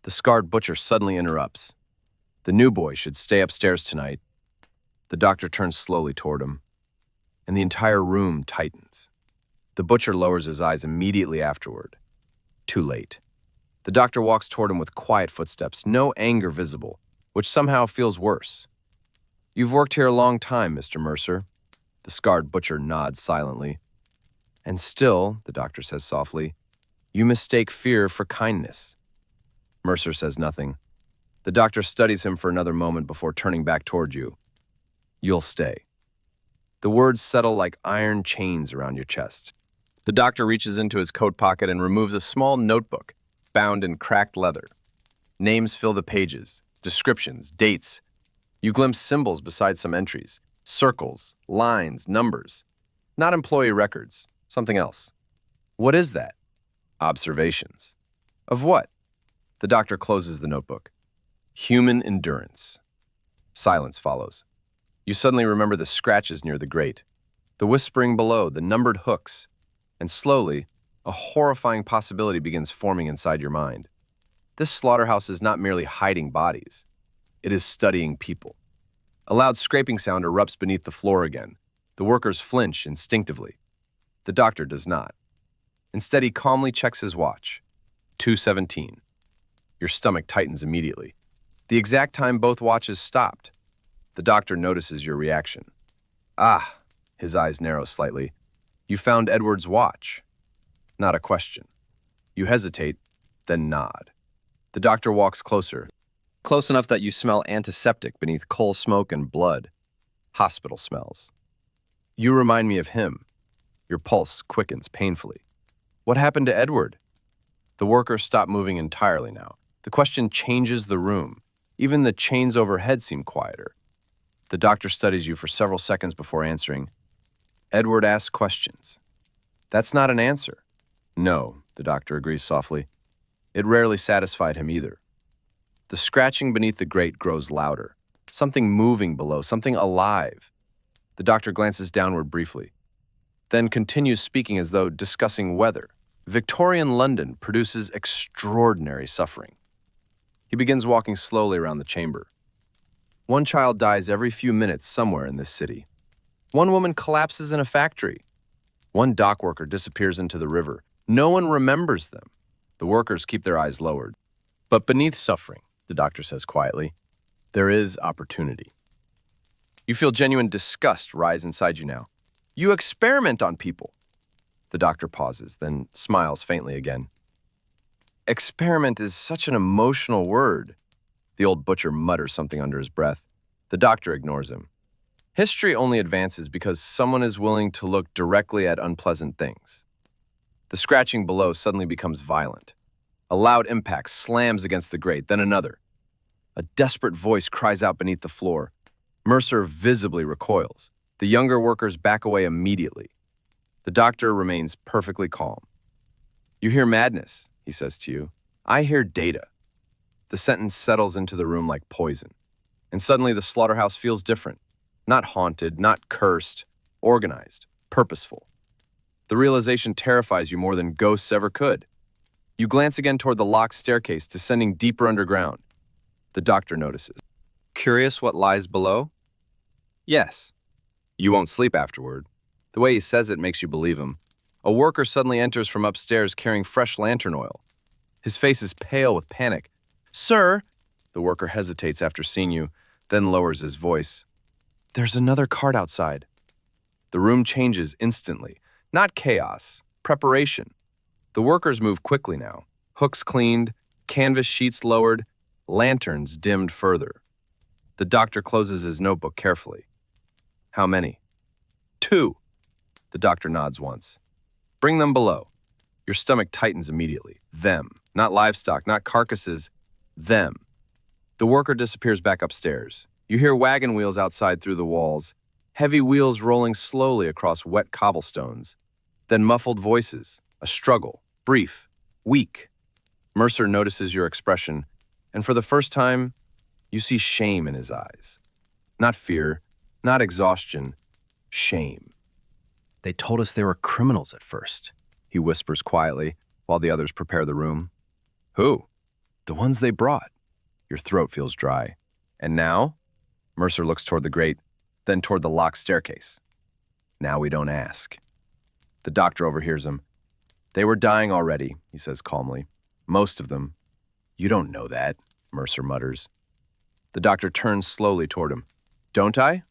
S1: The scarred butcher suddenly interrupts. "The new boy should stay upstairs tonight." The doctor turns slowly toward him, and the entire room tightens. The butcher lowers his eyes immediately afterward. Too late. The doctor walks toward him with quiet footsteps, no anger visible, which somehow feels worse. "You've worked here a long time, Mr. Mercer." The scarred butcher nods silently. "And still," the doctor says softly, "you mistake fear for kindness." Mercer says nothing. The doctor studies him for another moment before turning back toward you. "You'll stay." The words settle like iron chains around your chest. The doctor reaches into his coat pocket and removes a small notebook bound in cracked leather. Names fill the pages, descriptions, dates. You glimpse symbols beside some entries, circles, lines, numbers. Not employee records, something else. What is that? Observations. Of what? The doctor closes the notebook. Human endurance. Silence follows. You suddenly remember the scratches near the grate, the whispering below, the numbered hooks, and slowly, a horrifying possibility begins forming inside your mind. This slaughterhouse is not merely hiding bodies. It is studying people. A loud scraping sound erupts beneath the floor again. The workers flinch instinctively. The doctor does not. Instead, he calmly checks his watch. 2:17. Your stomach tightens immediately. The exact time both watches stopped. The doctor notices your reaction. "Ah," his eyes narrow slightly. "You found Edward's watch." Not a question. You hesitate, then nod. The doctor walks closer, close enough that you smell antiseptic beneath coal smoke and blood. Hospital smells. "You remind me of him." Your pulse quickens painfully. "What happened to Edward?" The workers stop moving entirely now. The question changes the room. Even the chains overhead seem quieter. The doctor studies you for several seconds before answering. "Edward asks questions." "That's not an answer." "No," the doctor agrees softly. "It rarely satisfied him either." The scratching beneath the grate grows louder. Something moving below, something alive. The doctor glances downward briefly, then continues speaking as though discussing weather. Victorian London produces extraordinary suffering. He begins walking slowly around the chamber. One child dies every few minutes somewhere in this city. One woman collapses in a factory. One dock worker disappears into the river. No one remembers them. The workers keep their eyes lowered. But beneath suffering, the doctor says quietly, there is opportunity. You feel genuine disgust rise inside you now. "You experiment on people." The doctor pauses, then smiles faintly again. "Experiment is such an emotional word." The old butcher mutters something under his breath. The doctor ignores him. History only advances because someone is willing to look directly at unpleasant things. The scratching below suddenly becomes violent. A loud impact slams against the grate, then another. A desperate voice cries out beneath the floor. Mercer visibly recoils. The younger workers back away immediately. The doctor remains perfectly calm. "You hear madness," he says to you. "I hear data." The sentence settles into the room like poison. And suddenly the slaughterhouse feels different. Not haunted, not cursed, organized, purposeful. The realization terrifies you more than ghosts ever could. You glance again toward the locked staircase, descending deeper underground. The doctor notices. "Curious what lies below?" "Yes." "You won't sleep afterward." The way he says it makes you believe him. A worker suddenly enters from upstairs carrying fresh lantern oil. His face is pale with panic. "Sir," the worker hesitates after seeing you, then lowers his voice. "There's another cart outside." The room changes instantly. Not chaos, preparation. The workers move quickly now. Hooks cleaned, canvas sheets lowered, lanterns dimmed further. The doctor closes his notebook carefully. "How many?" "2." The doctor nods once. "Bring them below." Your stomach tightens immediately. Them. Not livestock, not carcasses. Them. The worker disappears back upstairs. You hear wagon wheels outside through the walls, heavy wheels rolling slowly across wet cobblestones. Then muffled voices, a struggle, brief, weak. Mercer notices your expression, and for the first time, you see shame in his eyes. Not fear, not exhaustion, shame. "They told us they were criminals at first," he whispers quietly while the others prepare the room. "Who?" "The ones they brought." Your throat feels dry. "And now?" Mercer looks toward the grate, then toward the locked staircase. "Now we don't ask." The doctor overhears him. "They were dying already," he says calmly. Most of them. You don't know that, Mercer mutters. The doctor turns slowly toward him. Don't I?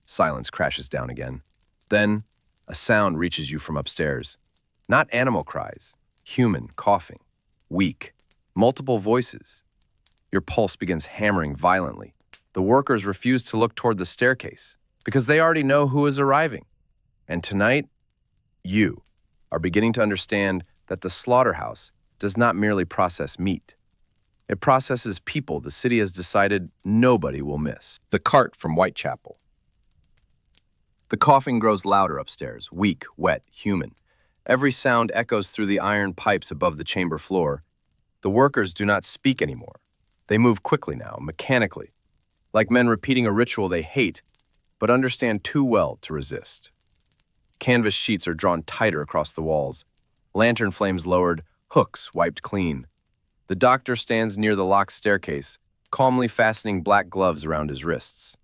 S1: Silence crashes down again. Then, a sound reaches you from upstairs. Not animal cries, human coughing, weak, multiple voices. Your pulse begins hammering violently. The workers refuse to look toward the staircase because they already know who is arriving. And tonight, you are beginning to understand that the slaughterhouse does not merely process meat. It processes people the city has decided nobody will miss. The cart from Whitechapel. The coughing grows louder upstairs, weak, wet, human. Every sound echoes through the iron pipes above the chamber floor. The workers do not speak anymore. They move quickly now, mechanically, like men repeating a ritual they hate, but understand too well to resist. Canvas sheets are drawn tighter across the walls, lantern flames lowered, hooks wiped clean. The doctor stands near the locked staircase, calmly fastening black gloves around his wrists.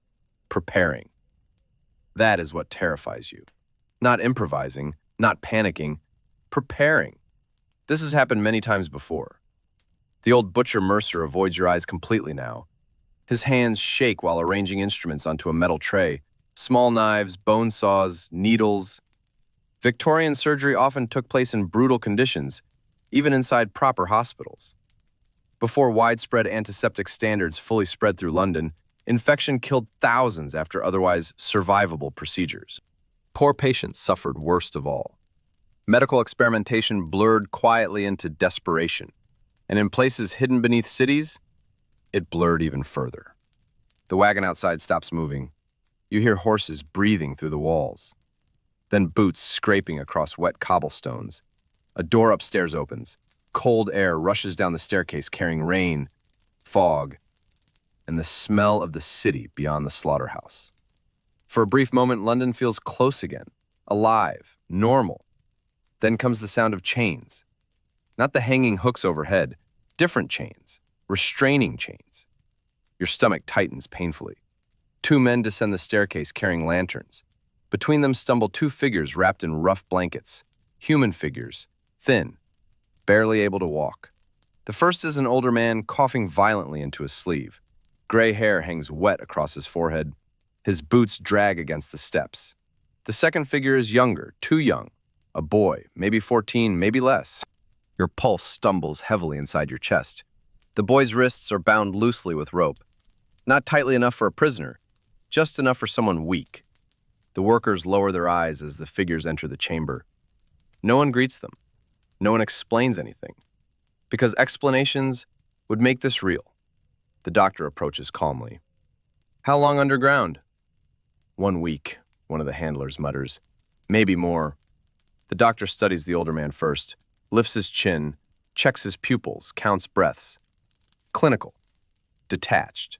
S1: Preparing. That is what terrifies you. Not improvising, not panicking, preparing. This has happened many times before. The old butcher Mercer avoids your eyes completely now. His hands shake while arranging instruments onto a metal tray. Small knives, bone saws, needles. Victorian surgery often took place in brutal conditions, even inside proper hospitals. Before widespread antiseptic standards fully spread through London, infection killed thousands after otherwise survivable procedures. Poor patients suffered worst of all. Medical experimentation blurred quietly into desperation, and in places hidden beneath cities, it blurred even further. The wagon outside stops moving. You hear horses breathing through the walls. Then boots scraping across wet cobblestones. A door upstairs opens. Cold air rushes down the staircase carrying rain, fog, and the smell of the city beyond the slaughterhouse. For a brief moment, London feels close again, alive, normal. Then comes the sound of chains. Not the hanging hooks overhead, different chains, restraining chains. Your stomach tightens painfully. Two men descend the staircase carrying lanterns. Between them stumble two figures wrapped in rough blankets, human figures, thin, barely able to walk. The first is an older man coughing violently into his sleeve. Gray hair hangs wet across his forehead. His boots drag against the steps. The second figure is younger, too young. A boy, maybe 14, maybe less. Your pulse stumbles heavily inside your chest. The boy's wrists are bound loosely with rope. Not tightly enough for a prisoner, just enough for someone weak. The workers lower their eyes as the figures enter the chamber. No one greets them. No one explains anything. Because explanations would make this real. The doctor approaches calmly. How long underground? 1 week, one of the handlers mutters. Maybe more. The doctor studies the older man first, lifts his chin, checks his pupils, counts breaths. Clinical. Detached.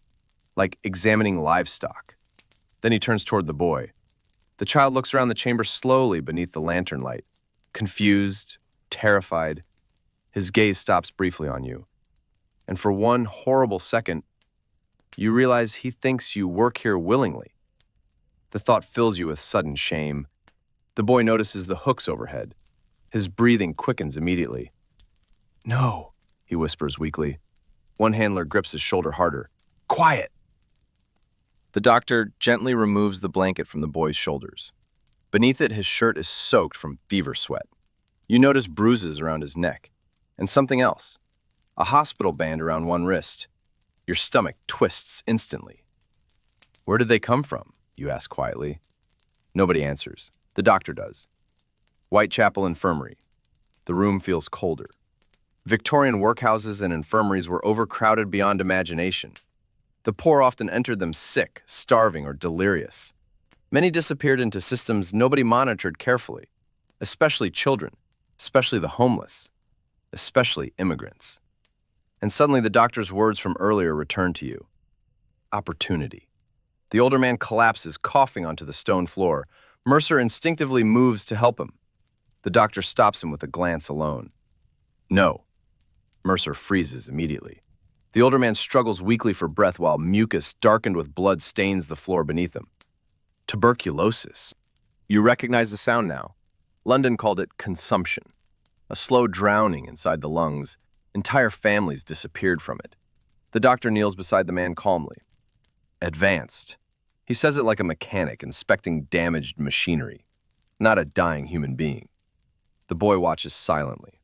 S1: Like examining livestock. Then he turns toward the boy. The child looks around the chamber slowly beneath the lantern light. Confused, terrified. His gaze stops briefly on you. And for one horrible second, you realize he thinks you work here willingly. The thought fills you with sudden shame. The boy notices the hooks overhead. His breathing quickens immediately. No, he whispers weakly. One handler grips his shoulder harder. Quiet! The doctor gently removes the blanket from the boy's shoulders. Beneath it, his shirt is soaked from fever sweat. You notice bruises around his neck. And something else. A hospital band around one wrist. Your stomach twists instantly. Where did they come from? You ask quietly. Nobody answers. The doctor does. Whitechapel Infirmary. The room feels colder. Victorian workhouses and infirmaries were overcrowded beyond imagination. The poor often entered them sick, starving, or delirious. Many disappeared into systems nobody monitored carefully, especially children, especially the homeless, especially immigrants. And suddenly the doctor's words from earlier return to you. Opportunity. The older man collapses, coughing onto the stone floor. Mercer instinctively moves to help him. The doctor stops him with a glance alone. No. Mercer freezes immediately. The older man struggles weakly for breath while mucus, darkened with blood, stains the floor beneath him. Tuberculosis. You recognize the sound now. London called it consumption, a slow drowning inside the lungs Entire families disappeared from it. The doctor kneels beside the man calmly. Advanced. He says it like a mechanic inspecting damaged machinery, not a dying human being. The boy watches silently.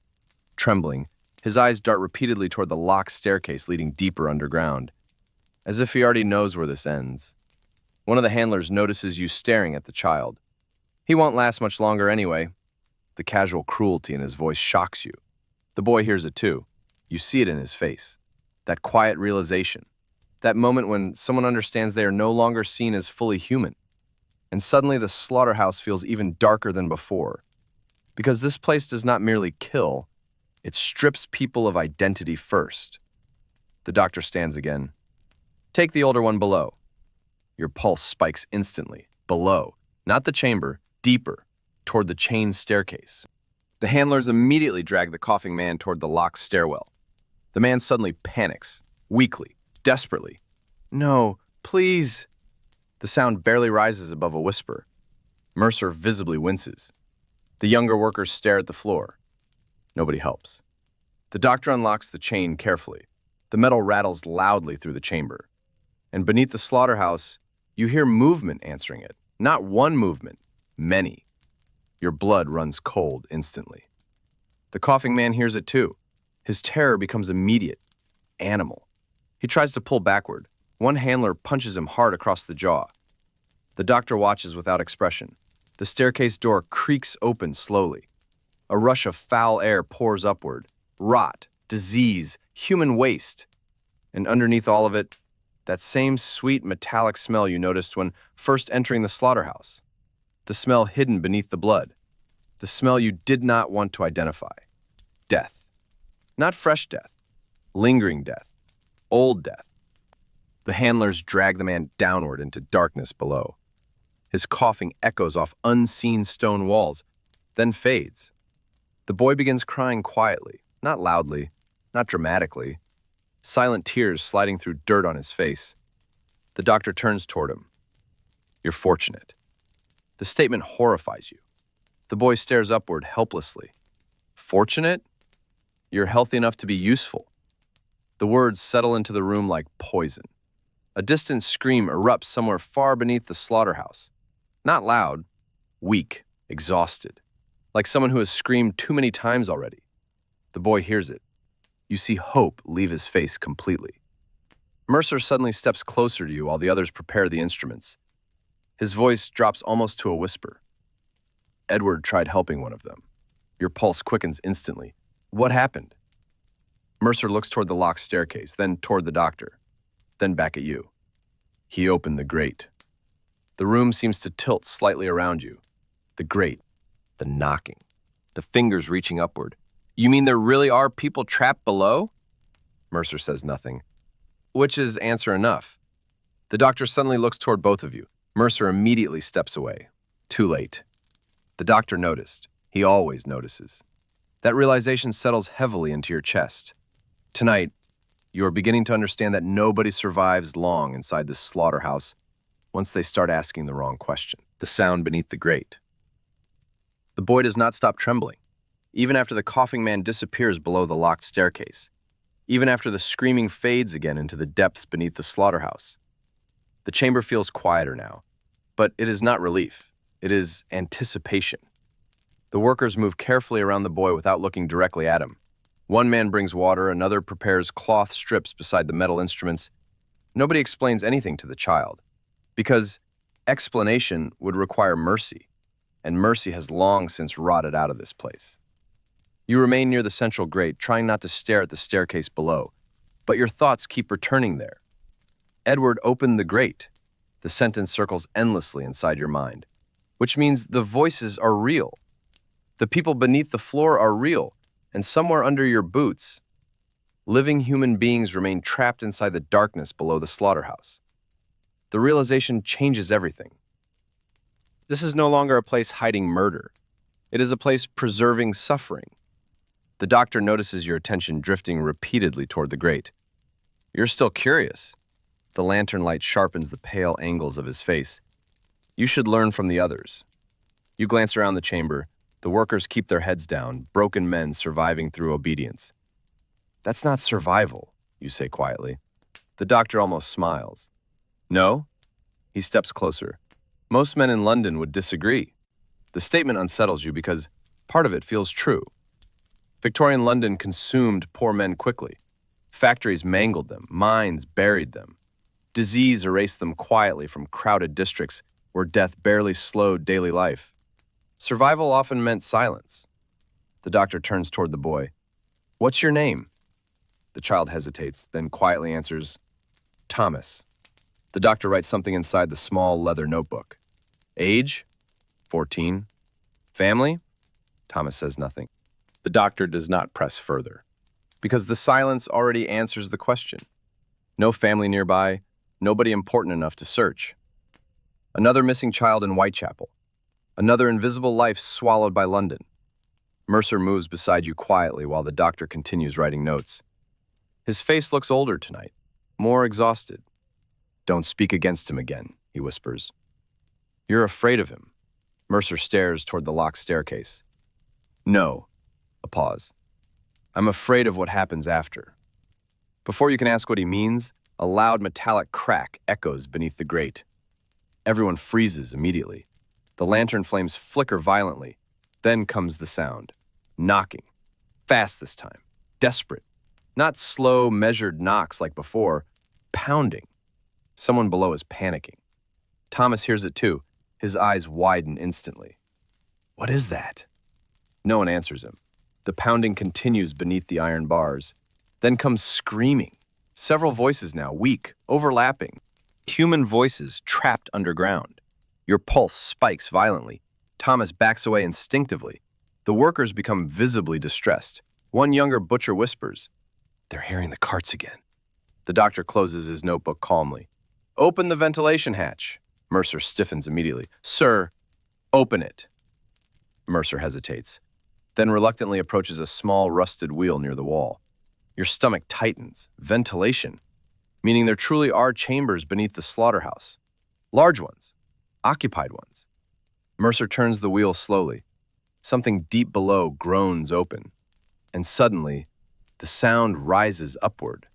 S1: Trembling, his eyes dart repeatedly toward the locked staircase leading deeper underground, as if he already knows where this ends. One of the handlers notices you staring at the child. He won't last much longer anyway. The casual cruelty in his voice shocks you. The boy hears it too. You see it in his face. That quiet realization. That moment when someone understands they are no longer seen as fully human. And suddenly the slaughterhouse feels even darker than before. Because this place does not merely kill, it strips people of identity first. The doctor stands again. Take the older one below. Your pulse spikes instantly. Below, not the chamber, deeper, toward the chain staircase. The handlers immediately drag the coughing man toward the locked stairwell. The man suddenly panics, weakly, desperately. No, please. The sound barely rises above a whisper. Mercer visibly winces. The younger workers stare at the floor. Nobody helps. The doctor unlocks the chain carefully. The metal rattles loudly through the chamber. And beneath the slaughterhouse, you hear movement answering it. Not one movement, many. Your blood runs cold instantly. The coughing man hears it too. His terror becomes immediate, animal. He tries to pull backward. One handler punches him hard across the jaw. The doctor watches without expression. The staircase door creaks open slowly. A rush of foul air pours upward. Rot, disease, human waste. And underneath all of it, that same sweet metallic smell you noticed when first entering the slaughterhouse. The smell hidden beneath the blood. The smell you did not want to identify. Death. Not fresh death. Lingering death. Old death. The handlers drag the man downward into darkness below. His coughing echoes off unseen stone walls, then fades. The boy begins crying quietly, not loudly, not dramatically. Silent tears sliding through dirt on his face. The doctor turns toward him. You're fortunate. The statement horrifies you. The boy stares upward helplessly. Fortunate? You're healthy enough to be useful. The words settle into the room like poison. A distant scream erupts somewhere far beneath the slaughterhouse. Not loud, weak, exhausted, like someone who has screamed too many times already. The boy hears it. You see hope leave his face completely. Mercer suddenly steps closer to you while the others prepare the instruments. His voice drops almost to a whisper. Edward tried helping one of them. Your pulse quickens instantly. What happened? Mercer looks toward the locked staircase, then toward the doctor, then back at you. He opened the grate. The room seems to tilt slightly around you. The grate, the knocking, the fingers reaching upward. You mean there really are people trapped below? Mercer says nothing, which is answer enough. The doctor suddenly looks toward both of you. Mercer immediately steps away. Too late. The doctor noticed. He always notices. That realization settles heavily into your chest. Tonight, you are beginning to understand that nobody survives long inside this slaughterhouse once they start asking the wrong question. The sound beneath the grate. The boy does not stop trembling, even after the coughing man disappears below the locked staircase, even after the screaming fades again into the depths beneath the slaughterhouse. The chamber feels quieter now, but it is not relief. It is anticipation. The workers move carefully around the boy without looking directly at him. One man brings water, another prepares cloth strips beside the metal instruments. Nobody explains anything to the child, because explanation would require mercy, and mercy has long since rotted out of this place. You remain near the central grate, trying not to stare at the staircase below, but your thoughts keep returning there. Edward opened the grate. The sentence circles endlessly inside your mind, which means the voices are real. The people beneath the floor are real, and somewhere under your boots, living human beings remain trapped inside the darkness below the slaughterhouse. The realization changes everything. This is no longer a place hiding murder. It is a place preserving suffering. The doctor notices your attention drifting repeatedly toward the grate. You're still curious. The lantern light sharpens the pale angles of his face. You should learn from the others. You glance around the chamber. The workers keep their heads down, broken men surviving through obedience. That's not survival, you say quietly. The doctor almost smiles. No? He steps closer. Most men in London would disagree. The statement unsettles you because part of it feels true. Victorian London consumed poor men quickly. Factories mangled them, mines buried them. Disease erased them quietly from crowded districts where death barely slowed daily life. Survival often meant silence. The doctor turns toward the boy. What's your name? The child hesitates, then quietly answers, Thomas. The doctor writes something inside the small leather notebook. Age? 14. Family? Thomas says nothing. The doctor does not press further, because the silence already answers the question. No family nearby, nobody important enough to search. Another missing child in Whitechapel. Another invisible life swallowed by London. Mercer moves beside you quietly while the doctor continues writing notes. His face looks older tonight, more exhausted. Don't speak against him again, he whispers. You're afraid of him. Mercer stares toward the locked staircase. No. A pause. I'm afraid of what happens after. Before you can ask what he means, a loud metallic crack echoes beneath the grate. Everyone freezes immediately. The lantern flames flicker violently. Then comes the sound. Knocking. Fast this time. Desperate. Not slow, measured knocks like before. Pounding. Someone below is panicking. Thomas hears it too. His eyes widen instantly. What is that? No one answers him. The pounding continues beneath the iron bars. Then comes screaming. Several voices now, weak, overlapping. Human voices trapped underground. Your pulse spikes violently. Thomas backs away instinctively. The workers become visibly distressed. One younger butcher whispers, They're hearing the carts again. The doctor closes his notebook calmly. Open the ventilation hatch. Mercer stiffens immediately. Sir, open it. Mercer hesitates, then reluctantly approaches a small rusted wheel near the wall. Your stomach tightens. Ventilation, meaning there truly are chambers beneath the slaughterhouse. Large ones, occupied ones. Mercer turns the wheel slowly. Something deep below groans open, and suddenly, the sound rises upward.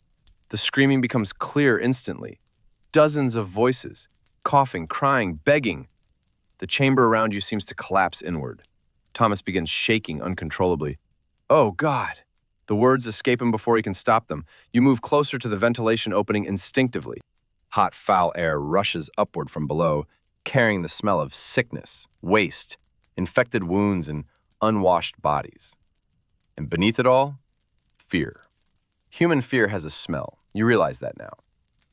S1: The screaming becomes clear instantly. Dozens of voices, coughing, crying, begging. The chamber around you seems to collapse inward. Thomas begins shaking uncontrollably. Oh, God! The words escape him before he can stop them. You move closer to the ventilation opening instinctively. Hot, foul air rushes upward from below, carrying the smell of sickness, waste, infected wounds, and unwashed bodies. And beneath it all, fear. Human fear has a smell. You realize that now.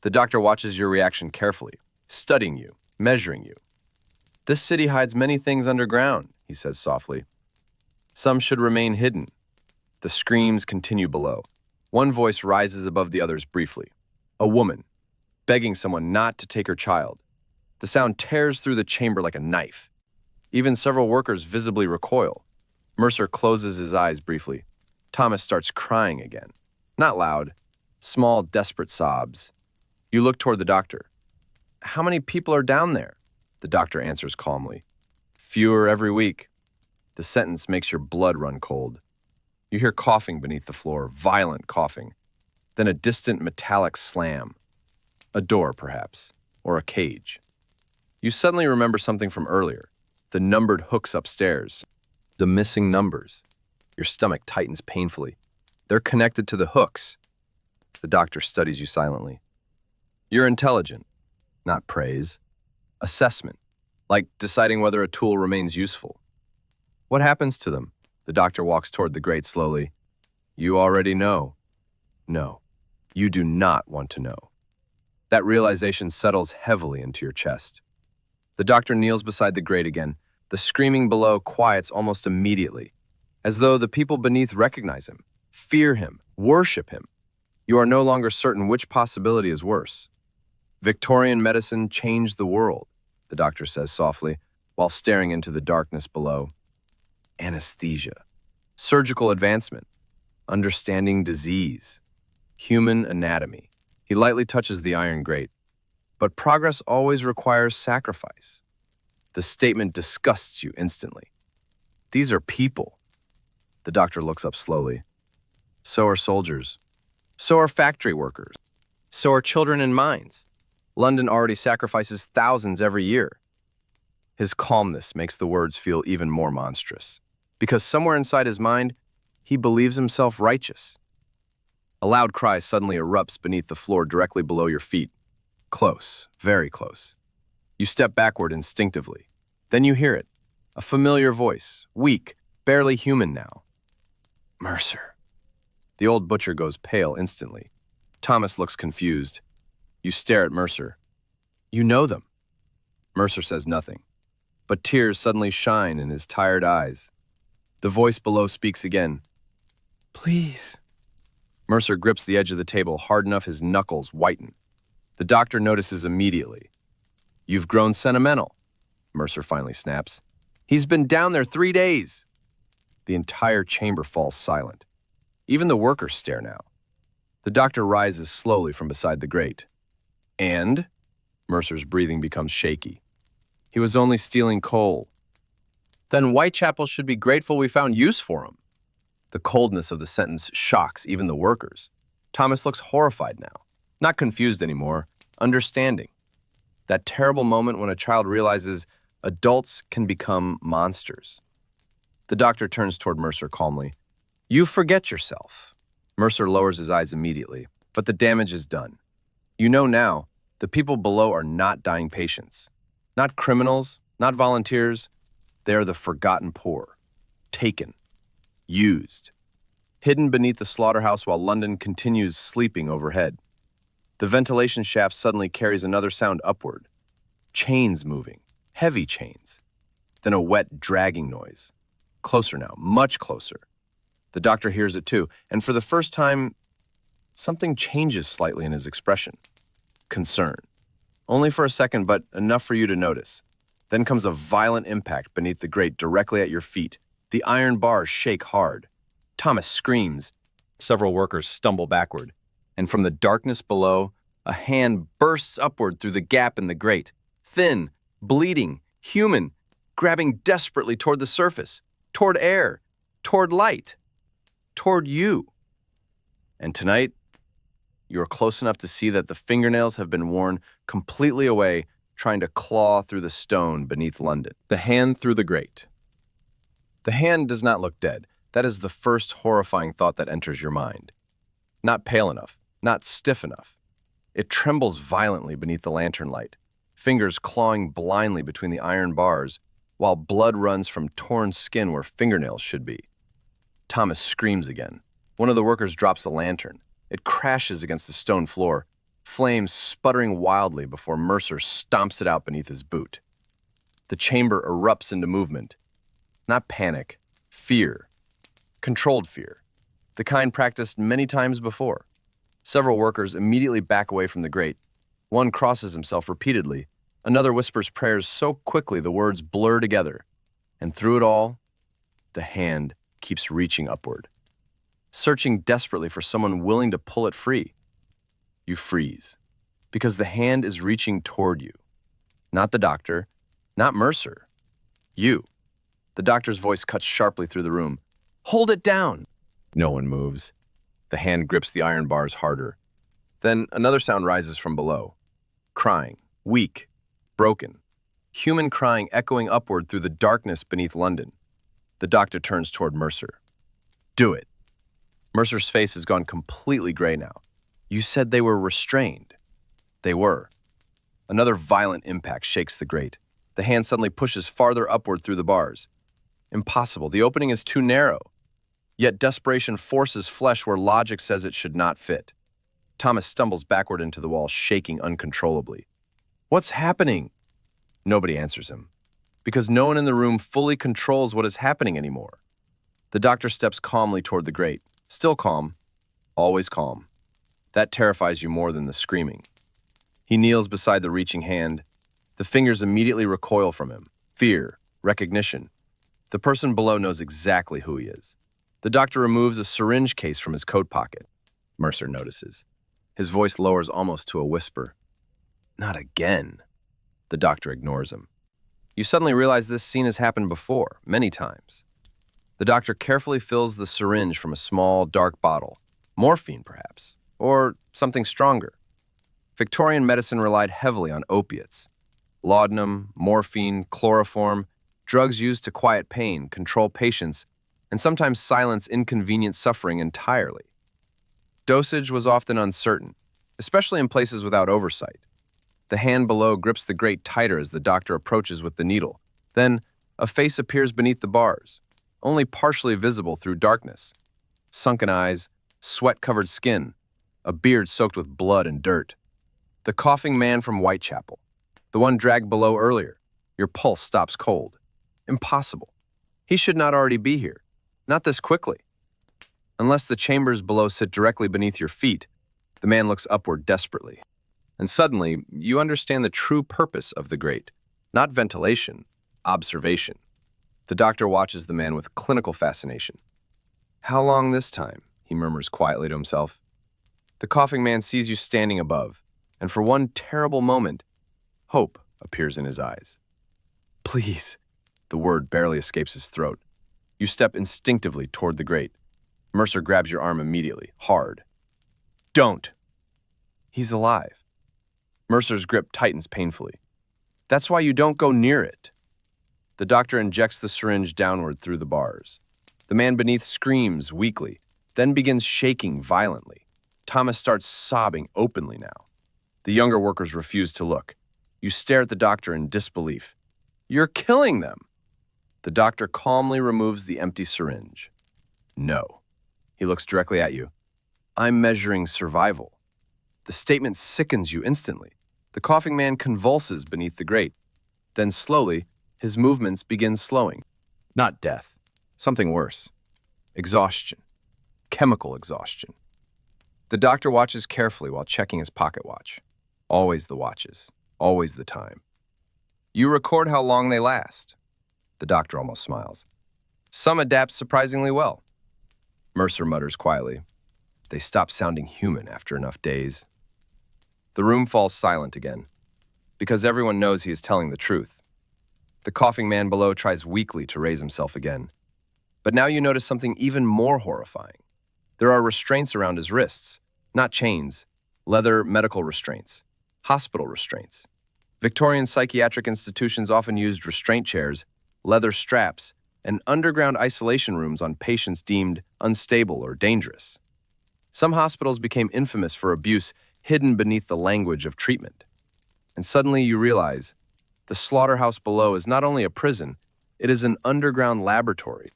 S1: The doctor watches your reaction carefully, studying you, measuring you. This city hides many things underground, he says softly. Some should remain hidden. The screams continue below. One voice rises above the others briefly. A woman, begging someone not to take her child. The sound tears through the chamber like a knife. Even several workers visibly recoil. Mercer closes his eyes briefly. Thomas starts crying again. Not loud, small, desperate sobs. You look toward the doctor. How many people are down there? The doctor answers calmly. Fewer every week. The sentence makes your blood run cold. You hear coughing beneath the floor, violent coughing. Then a distant metallic slam. A door, perhaps, or a cage. You suddenly remember something from earlier. The numbered hooks upstairs. The missing numbers. Your stomach tightens painfully. They're connected to the hooks. The doctor studies you silently. You're intelligent, not praise. Assessment, like deciding whether a tool remains useful. What happens to them? The doctor walks toward the grate slowly. You already know. No, you do not want to know. That realization settles heavily into your chest. The doctor kneels beside the grate again. The screaming below quiets almost immediately, as though the people beneath recognize him, fear him, worship him. You are no longer certain which possibility is worse. Victorian medicine changed the world, the doctor says softly, while staring into the darkness below. Anesthesia, surgical advancement, understanding disease, human anatomy. He lightly touches the iron grate. But progress always requires sacrifice. The statement disgusts you instantly. These are people. The doctor looks up slowly. So are soldiers, So are factory workers. So are children in mines. London already sacrifices thousands every year. His calmness makes the words feel even more monstrous, because somewhere inside his mind, he believes himself righteous. A loud cry suddenly erupts beneath the floor directly below your feet. Close, very close. You step backward instinctively. Then you hear it, a familiar voice, weak, barely human now. Mercer. The old butcher goes pale instantly. Thomas looks confused. You stare at Mercer. You know them. Mercer says nothing, but tears suddenly shine in his tired eyes. The voice below speaks again. Please. Mercer grips the edge of the table hard enough his knuckles whiten. The doctor notices immediately. You've grown sentimental, Mercer finally snaps. He's been down there 3 days. The entire chamber falls silent. Even the workers stare now. The doctor rises slowly from beside the grate. And? Mercer's breathing becomes shaky. He was only stealing coal. Then Whitechapel should be grateful we found use for him. The coldness of the sentence shocks even the workers. Thomas looks horrified now. Not confused anymore, understanding. That terrible moment when a child realizes adults can become monsters. The doctor turns toward Mercer calmly. You forget yourself. Mercer lowers his eyes immediately, but the damage is done. You know now, the people below are not dying patients. Not criminals, not volunteers. They are the forgotten poor. Taken. Used. Hidden beneath the slaughterhouse while London continues sleeping overhead. The ventilation shaft suddenly carries another sound upward. Chains moving. Heavy chains. Then a wet, dragging noise. Closer now, much closer. The doctor hears it too, and for the first time, something changes slightly in his expression. Concern. Only for a second, but enough for you to notice. Then comes a violent impact beneath the grate directly at your feet. The iron bars shake hard. Thomas screams. Several workers stumble backward, and from the darkness below, a hand bursts upward through the gap in the grate. Thin, bleeding, human, grabbing desperately toward the surface, toward air, toward light, toward you. And tonight, you are close enough to see that the fingernails have been worn completely away, trying to claw through the stone beneath London. The hand through the grate. The hand does not look dead. That is the first horrifying thought that enters your mind. Not pale enough, not stiff enough. It trembles violently beneath the lantern light, fingers clawing blindly between the iron bars, while blood runs from torn skin where fingernails should be. Thomas screams again. One of the workers drops the lantern. It crashes against the stone floor, flames sputtering wildly before Mercer stomps it out beneath his boot. The chamber erupts into movement. Not panic, fear. Controlled fear. The kind practiced many times before. Several workers immediately back away from the grate. One crosses himself repeatedly. Another whispers prayers so quickly the words blur together. And through it all, the hand keeps reaching upward, searching desperately for someone willing to pull it free. You freeze, because the hand is reaching toward you. Not the doctor, not Mercer. You. The doctor's voice cuts sharply through the room. Hold it down! No one moves. The hand grips the iron bars harder. Then another sound rises from below. Crying, weak, broken. Human crying echoing upward through the darkness beneath London. The doctor turns toward Mercer. Do it. Mercer's face has gone completely gray now. You said they were restrained. They were. Another violent impact shakes the grate. The hand suddenly pushes farther upward through the bars. Impossible. The opening is too narrow. Yet desperation forces flesh where logic says it should not fit. Thomas stumbles backward into the wall, shaking uncontrollably. What's happening? Nobody answers him, because no one in the room fully controls what is happening anymore. The doctor steps calmly toward the grate. Still calm. Always calm. That terrifies you more than the screaming. He kneels beside the reaching hand. The fingers immediately recoil from him. Fear. Recognition. The person below knows exactly who he is. The doctor removes a syringe case from his coat pocket. Mercer notices. His voice lowers almost to a whisper. Not again. The doctor ignores him. You suddenly realize this scene has happened before, many times. The doctor carefully fills the syringe from a small, dark bottle. Morphine, perhaps. or something stronger. Victorian medicine relied heavily on opiates. Laudanum, morphine, chloroform, drugs used to quiet pain, control patients, and sometimes silence inconvenient suffering entirely. Dosage was often uncertain, especially in places without oversight. The hand below grips the grate tighter as the doctor approaches with the needle. Then, a face appears beneath the bars, only partially visible through darkness. Sunken eyes, sweat-covered skin, a beard soaked with blood and dirt. The coughing man from Whitechapel, the one dragged below earlier. Your pulse stops cold. Impossible. He should not already be here. Not this quickly. Unless the chambers below sit directly beneath your feet, the man looks upward desperately. And suddenly, you understand the true purpose of the grate. Not ventilation, observation. The doctor watches the man with clinical fascination. "How long this time?" he murmurs quietly to himself. The coughing man sees you standing above, and for one terrible moment, hope appears in his eyes. "Please," the word barely escapes his throat. You step instinctively toward the grate. Mercer grabs your arm immediately, hard. "Don't!" He's alive. Mercer's grip tightens painfully. "That's why you don't go near it." The doctor injects the syringe downward through the bars. The man beneath screams weakly, then begins shaking violently. Thomas starts sobbing openly now. The younger workers refuse to look. You stare at the doctor in disbelief. "You're killing them!" The doctor calmly removes the empty syringe. "No." He looks directly at you. "I'm measuring survival." The statement sickens you instantly. The coughing man convulses beneath the grate. Then slowly, his movements begin slowing. Not death. Something worse. Exhaustion. Chemical exhaustion. The doctor watches carefully while checking his pocket watch. Always the watches. Always the time. You record how long they last. The doctor almost smiles. Some adapt surprisingly well. Mercer mutters quietly. They stop sounding human after enough days. The room falls silent again, because everyone knows he is telling the truth. The coughing man below tries weakly to raise himself again. But now you notice something even more horrifying. There are restraints around his wrists, not chains, leather medical restraints, hospital restraints. Victorian psychiatric institutions often used restraint chairs, leather straps, and underground isolation rooms on patients deemed unstable or dangerous. Some hospitals became infamous for abuse hidden beneath the language of treatment. And suddenly you realize the slaughterhouse below is not only a prison, it is an underground laboratory.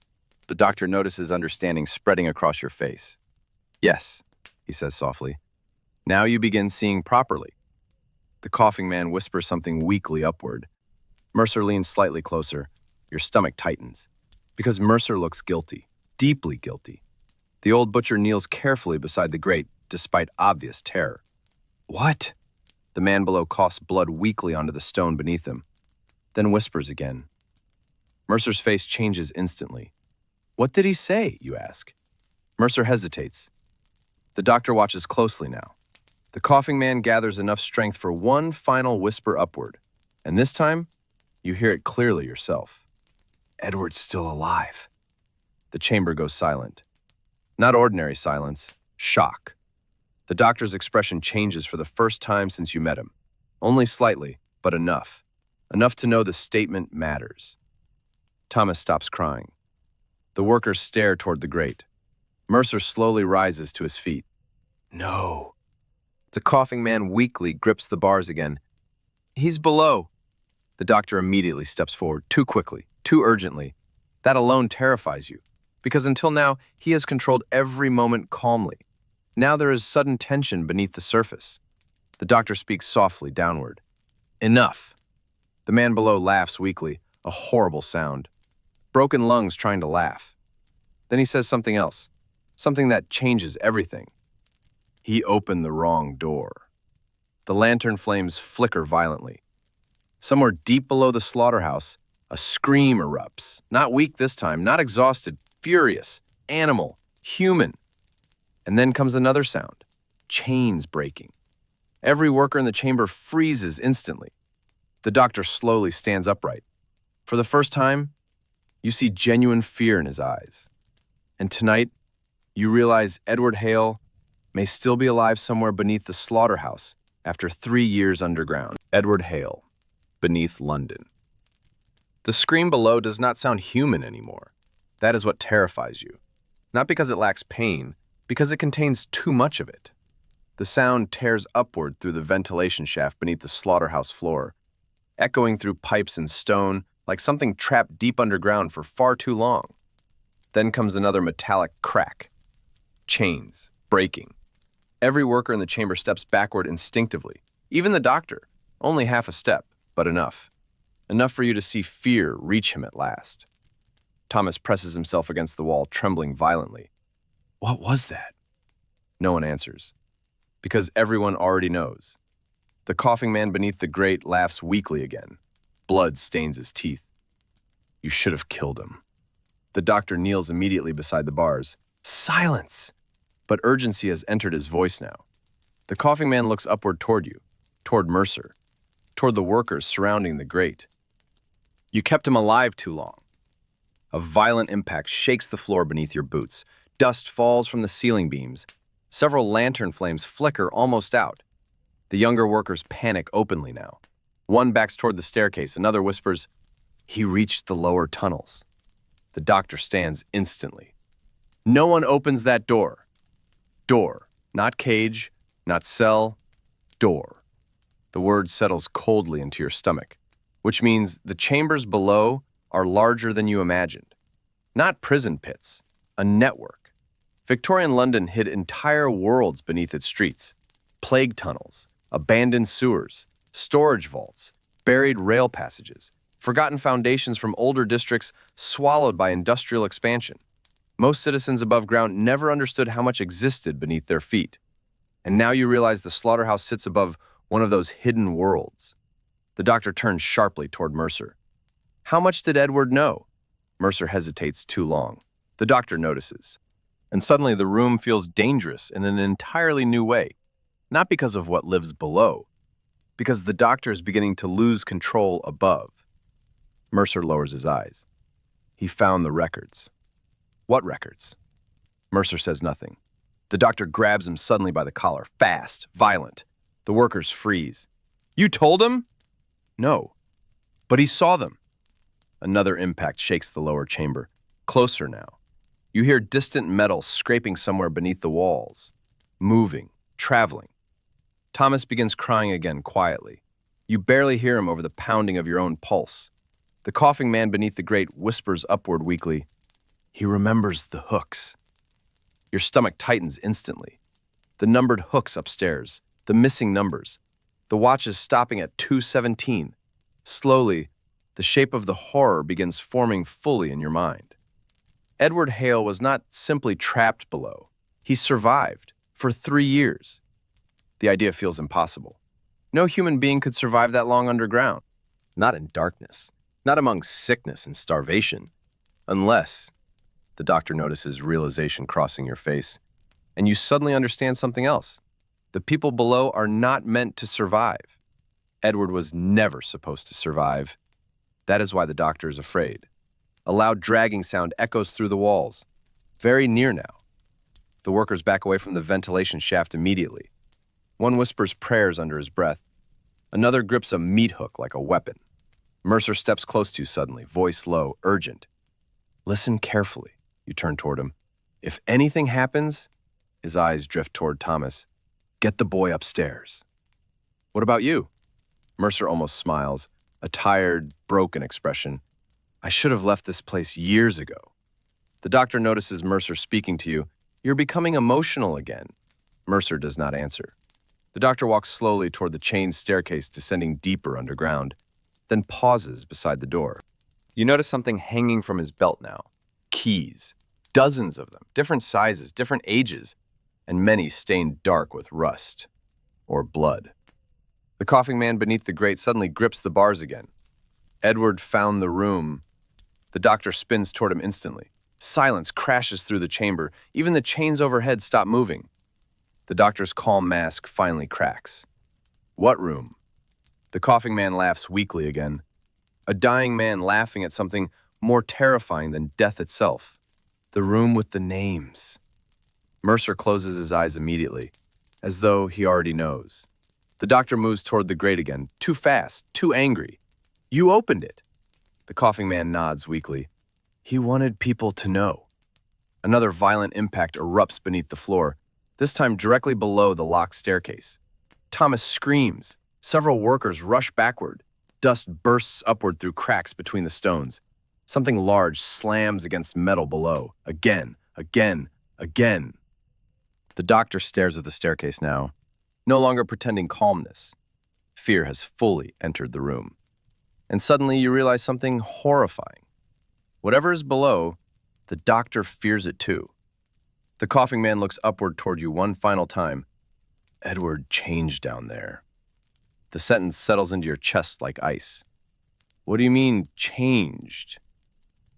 S1: The doctor notices understanding spreading across your face. "Yes," he says softly. "Now you begin seeing properly." The coughing man whispers something weakly upward. Mercer leans slightly closer. Your stomach tightens. Because Mercer looks guilty, deeply guilty. The old butcher kneels carefully beside the grate, despite obvious terror. "What?" The man below coughs blood weakly onto the stone beneath him, then whispers again. Mercer's face changes instantly. "What did he say?" you ask. Mercer hesitates. The doctor watches closely now. The coughing man gathers enough strength for one final whisper upward, and this time, you hear it clearly yourself. "Edward's still alive." The chamber goes silent. Not ordinary silence, shock. The doctor's expression changes for the first time since you met him. Only slightly, but enough. Enough to know the statement matters. Thomas stops crying. The workers stare toward the grate. Mercer slowly rises to his feet. "No." The coughing man weakly grips the bars again. "He's below." The doctor immediately steps forward, too quickly, too urgently. That alone terrifies you, because until now, he has controlled every moment calmly. Now there is sudden tension beneath the surface. The doctor speaks softly downward. "Enough." The man below laughs weakly, a horrible sound. Broken lungs trying to laugh. Then he says something else, something that changes everything. "He opened the wrong door." The lantern flames flicker violently. Somewhere deep below the slaughterhouse, a scream erupts. Not weak this time, not exhausted, furious, animal, human. And then comes another sound, chains breaking. Every worker in the chamber freezes instantly. The doctor slowly stands upright. For the first time, you see genuine fear in his eyes. And tonight, you realize Edward Hale may still be alive somewhere beneath the slaughterhouse after 3 years underground. Edward Hale, beneath London. The scream below does not sound human anymore. That is what terrifies you. Not because it lacks pain, because it contains too much of it. The sound tears upward through the ventilation shaft beneath the slaughterhouse floor, echoing through pipes and stone like something trapped deep underground for far too long. Then comes another metallic crack. Chains, breaking. Every worker in the chamber steps backward instinctively. Even the doctor. Only half a step, but enough. Enough for you to see fear reach him at last. Thomas presses himself against the wall, trembling violently. What was that? No one answers. Because everyone already knows. The coughing man beneath the grate laughs weakly again. Blood stains his teeth. You should have killed him. The doctor kneels immediately beside the bars. Silence! But urgency has entered his voice now. The coughing man looks upward toward you, toward Mercer, toward the workers surrounding the grate. You kept him alive too long. A violent impact shakes the floor beneath your boots. Dust falls from the ceiling beams. Several lantern flames flicker almost out. The younger workers panic openly now. One backs toward the staircase, another whispers, "He reached the lower tunnels." The doctor stands instantly. No one opens that door. Door, not cage, not cell, door. The word settles coldly into your stomach, which means the chambers below are larger than you imagined. Not prison pits, a network. Victorian London hid entire worlds beneath its streets. Plague tunnels, abandoned sewers, storage vaults, buried rail passages, forgotten foundations from older districts swallowed by industrial expansion. Most citizens above ground never understood how much existed beneath their feet. And now you realize the slaughterhouse sits above one of those hidden worlds. The doctor turns sharply toward Mercer. How much did Edward know? Mercer hesitates too long. The doctor notices. And suddenly the room feels dangerous in an entirely new way. Not because of what lives below, because the doctor is beginning to lose control above. Mercer lowers his eyes. He found the records. What records? Mercer says nothing. The doctor grabs him suddenly by the collar, fast, violent. The workers freeze. You told him? No. But he saw them. Another impact shakes the lower chamber. Closer now. You hear distant metal scraping somewhere beneath the walls. Moving, traveling. Thomas begins crying again quietly. You barely hear him over the pounding of your own pulse. The coughing man beneath the grate whispers upward weakly. He remembers the hooks. Your stomach tightens instantly. The numbered hooks upstairs, the missing numbers, the watches stopping at 2:17. Slowly, the shape of the horror begins forming fully in your mind. Edward Hale was not simply trapped below. He survived for 3 years. The idea feels impossible. No human being could survive that long underground. Not in darkness. Not among sickness and starvation. Unless, the doctor notices realization crossing your face, and you suddenly understand something else. The people below are not meant to survive. Edward was never supposed to survive. That is why the doctor is afraid. A loud dragging sound echoes through the walls. Very near now. The workers back away from the ventilation shaft immediately. One whispers prayers under his breath. Another grips a meat hook like a weapon. Mercer steps close to you suddenly, voice low, urgent. Listen carefully. You turn toward him. If anything happens, his eyes drift toward Thomas. Get the boy upstairs. What about you? Mercer almost smiles, a tired, broken expression. I should have left this place years ago. The doctor notices Mercer speaking to you. You're becoming emotional again. Mercer does not answer. The doctor walks slowly toward the chain staircase descending deeper underground, then pauses beside the door. You notice something hanging from his belt now. Keys. Dozens of them, different sizes, different ages, and many stained dark with rust or blood. The coughing man beneath the grate suddenly grips the bars again. Edward found the room. The doctor spins toward him instantly. Silence crashes through the chamber. Even the chains overhead stop moving. The doctor's calm mask finally cracks. What room? The coughing man laughs weakly again. A dying man laughing at something more terrifying than death itself. The room with the names. Mercer closes his eyes immediately, as though he already knows. The doctor moves toward the grate again, too fast, too angry. You opened it. The coughing man nods weakly. He wanted people to know. Another violent impact erupts beneath the floor, this time directly below the locked staircase. Thomas screams. Several workers rush backward. Dust bursts upward through cracks between the stones. Something large slams against metal below. Again, again, again. The doctor stares at the staircase now, no longer pretending calmness. Fear has fully entered the room. And suddenly you realize something horrifying. Whatever is below, the doctor fears it too. The coughing man looks upward toward you one final time. Edward changed down there. The sentence settles into your chest like ice. What do you mean, changed?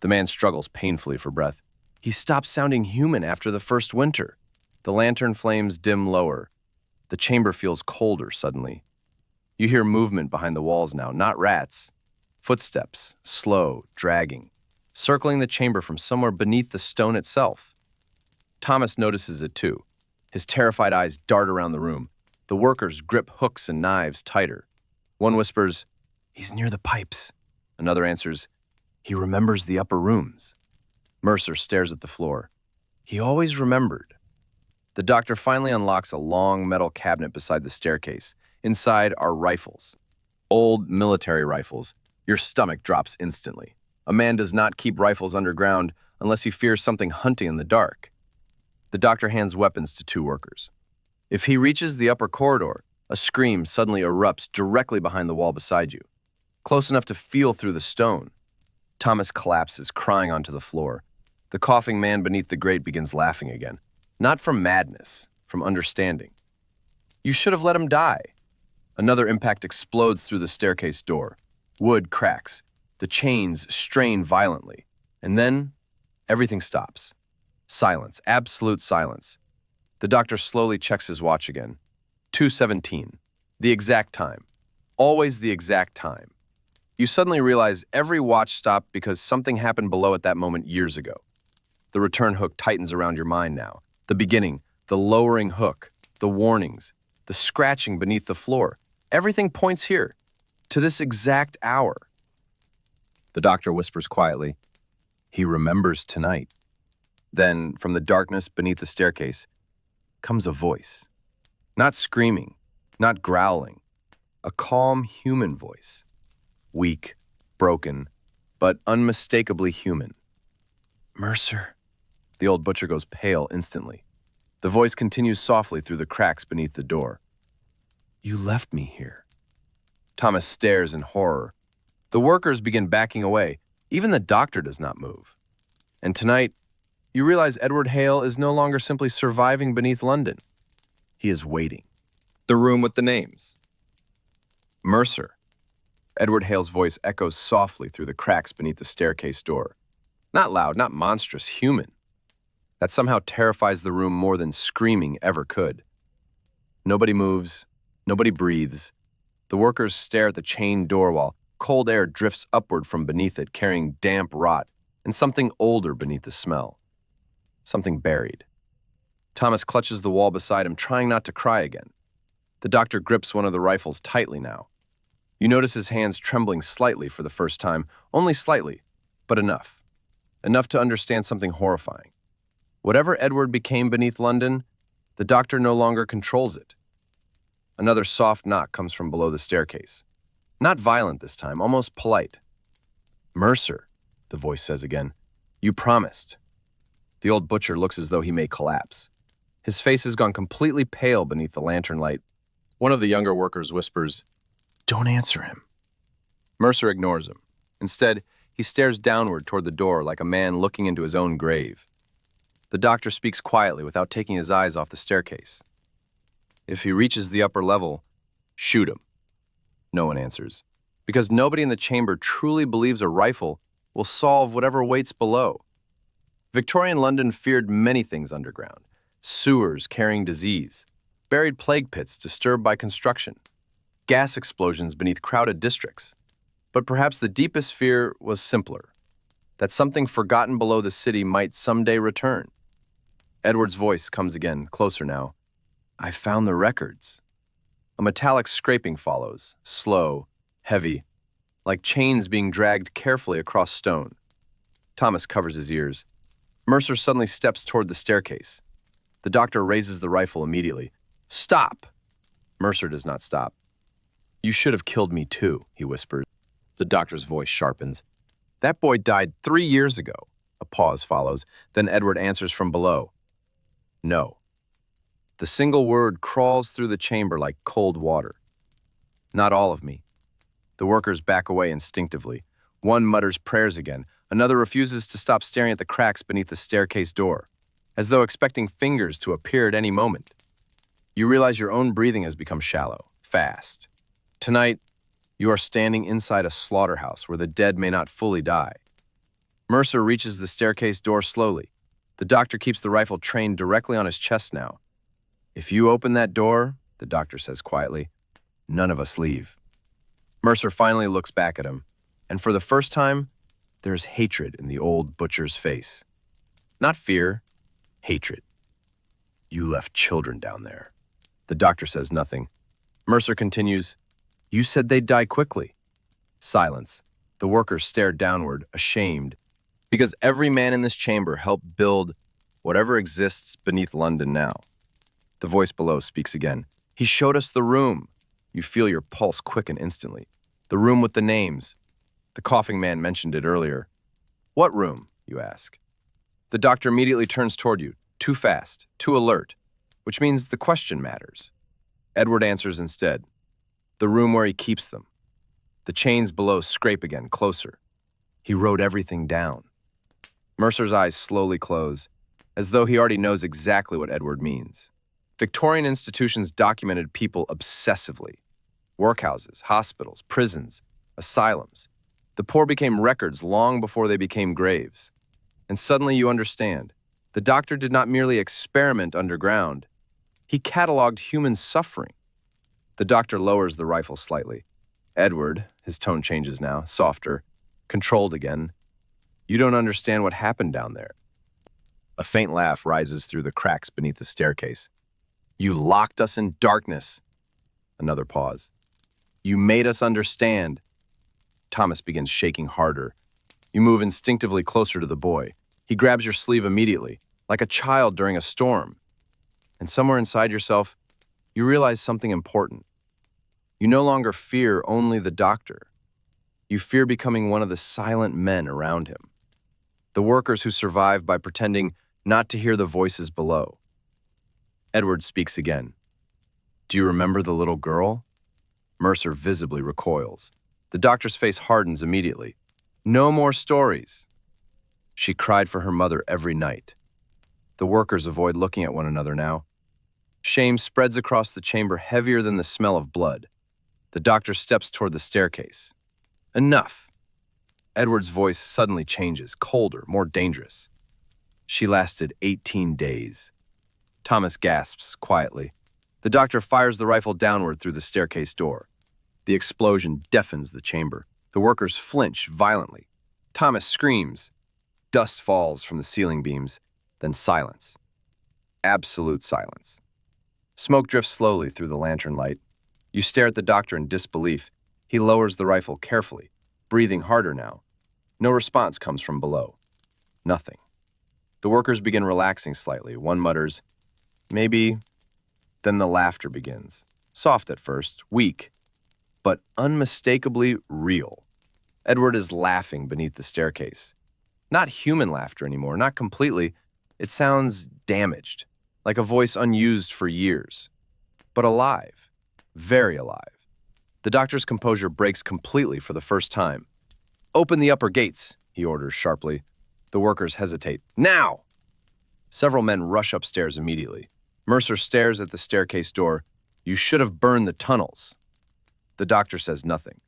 S1: The man struggles painfully for breath. He stopped sounding human after the first winter. The lantern flames dim lower. The chamber feels colder suddenly. You hear movement behind the walls now, not rats. Footsteps, slow, dragging, circling the chamber from somewhere beneath the stone itself. Thomas notices it too. His terrified eyes dart around the room. The workers grip hooks and knives tighter. One whispers, "He's near the pipes." Another answers, "He remembers the upper rooms." Mercer stares at the floor. He always remembered. The doctor finally unlocks a long metal cabinet beside the staircase. Inside are rifles. Old military rifles. Your stomach drops instantly. A man does not keep rifles underground unless he fears something hunting in the dark. The doctor hands weapons to two workers. If he reaches the upper corridor, a scream suddenly erupts directly behind the wall beside you, close enough to feel through the stone. Thomas collapses, crying onto the floor. The coughing man beneath the grate begins laughing again. Not from madness, from understanding. You should have let him die. Another impact explodes through the staircase door. Wood cracks. The chains strain violently. And then, everything stops. Silence, absolute silence. The doctor slowly checks his watch again. 2:17. The exact time. Always the exact time. You suddenly realize every watch stopped because something happened below at that moment years ago. The return hook tightens around your mind now. The beginning, the lowering hook, the warnings, the scratching beneath the floor. Everything points here, to this exact hour. The doctor whispers quietly, "He remembers tonight." Then, from the darkness beneath the staircase, comes a voice. Not screaming, not growling. A calm human voice. Weak, broken, but unmistakably human. "Mercer." The old butcher goes pale instantly. The voice continues softly through the cracks beneath the door. "You left me here." Thomas stares in horror. The workers begin backing away. Even the doctor does not move. And tonight, you realize Edward Hale is no longer simply surviving beneath London. He is waiting. The room with the names. Mercer. Edward Hale's voice echoes softly through the cracks beneath the staircase door. Not loud, not monstrous, human. That somehow terrifies the room more than screaming ever could. Nobody moves. Nobody breathes. The workers stare at the chained door while cold air drifts upward from beneath it, carrying damp rot and something older beneath the smell. Something buried. Thomas clutches the wall beside him, trying not to cry again. The doctor grips one of the rifles tightly now. You notice his hands trembling slightly for the first time, only slightly, but enough. Enough to understand something horrifying. Whatever Edward became beneath London, the doctor no longer controls it. Another soft knock comes from below the staircase. Not violent this time, almost polite. "Mercer," the voice says again, "you promised." The old butcher looks as though he may collapse. His face has gone completely pale beneath the lantern light. One of the younger workers whispers, "Don't answer him." Mercer ignores him. Instead, he stares downward toward the door like a man looking into his own grave. The doctor speaks quietly without taking his eyes off the staircase. "If he reaches the upper level, shoot him." No one answers, because nobody in the chamber truly believes a rifle will solve whatever waits below. Victorian London feared many things underground: sewers carrying disease, buried plague pits disturbed by construction, gas explosions beneath crowded districts. But perhaps the deepest fear was simpler, that something forgotten below the city might someday return. Edward's voice comes again, closer now. I found the records. A metallic scraping follows, slow, heavy, like chains being dragged carefully across stone. Thomas covers his ears. Mercer suddenly steps toward the staircase. The doctor raises the rifle immediately. Stop! Mercer does not stop. You should have killed me too, he whispers. The doctor's voice sharpens. That boy died 3 years ago. A pause follows. Then Edward answers from below. No. The single word crawls through the chamber like cold water. Not all of me. The workers back away instinctively. One mutters prayers again. Another refuses to stop staring at the cracks beneath the staircase door, as though expecting fingers to appear at any moment. You realize your own breathing has become shallow, fast. Tonight, you are standing inside a slaughterhouse where the dead may not fully die. Mercer reaches the staircase door slowly. The doctor keeps the rifle trained directly on his chest now. If you open that door, the doctor says quietly, none of us leave. Mercer finally looks back at him, and for the first time, there's hatred in the old butcher's face. Not fear, hatred. You left children down there. The doctor says nothing. Mercer continues, you said they'd die quickly. Silence. The workers stare downward, ashamed, because every man in this chamber helped build whatever exists beneath London now. The voice below speaks again. He showed us the room. You feel your pulse quicken instantly. The room with the names. The coughing man mentioned it earlier. What room, you ask? The doctor immediately turns toward you, too fast, too alert, which means the question matters. Edward answers instead. The room where he keeps them. The chains below scrape again, closer. He wrote everything down. Mercer's eyes slowly close, as though he already knows exactly what Edward means. Victorian institutions documented people obsessively. Workhouses, hospitals, prisons, asylums. The poor became records long before they became graves. And suddenly you understand. The doctor did not merely experiment underground. He cataloged human suffering. The doctor lowers the rifle slightly. Edward, his tone changes now, softer, controlled again. You don't understand what happened down there. A faint laugh rises through the cracks beneath the staircase. You locked us in darkness. Another pause. You made us understand. Thomas begins shaking harder. You move instinctively closer to the boy. He grabs your sleeve immediately, like a child during a storm. And somewhere inside yourself, you realize something important. You no longer fear only the doctor. You fear becoming one of the silent men around him. The workers who survive by pretending not to hear the voices below. Edward speaks again. Do you remember the little girl? Mercer visibly recoils. The doctor's face hardens immediately. No more stories. She cried for her mother every night. The workers avoid looking at one another now. Shame spreads across the chamber heavier than the smell of blood. The doctor steps toward the staircase. Enough. Edward's voice suddenly changes, colder, more dangerous. She lasted 18 days. Thomas gasps quietly. The doctor fires the rifle downward through the staircase door. The explosion deafens the chamber. The workers flinch violently. Thomas screams. Dust falls from the ceiling beams, then silence. Absolute silence. Smoke drifts slowly through the lantern light. You stare at the doctor in disbelief. He lowers the rifle carefully, breathing harder now. No response comes from below. Nothing. The workers begin relaxing slightly. One mutters, maybe. Then the laughter begins. Soft at first, weak, but unmistakably real. Edward is laughing beneath the staircase. Not human laughter anymore, not completely. It sounds damaged, like a voice unused for years. But alive, very alive. The doctor's composure breaks completely for the first time. Open the upper gates, he orders sharply. The workers hesitate. Now! Several men rush upstairs immediately. Mercer stares at the staircase door. You should have burned the tunnels. The doctor says nothing,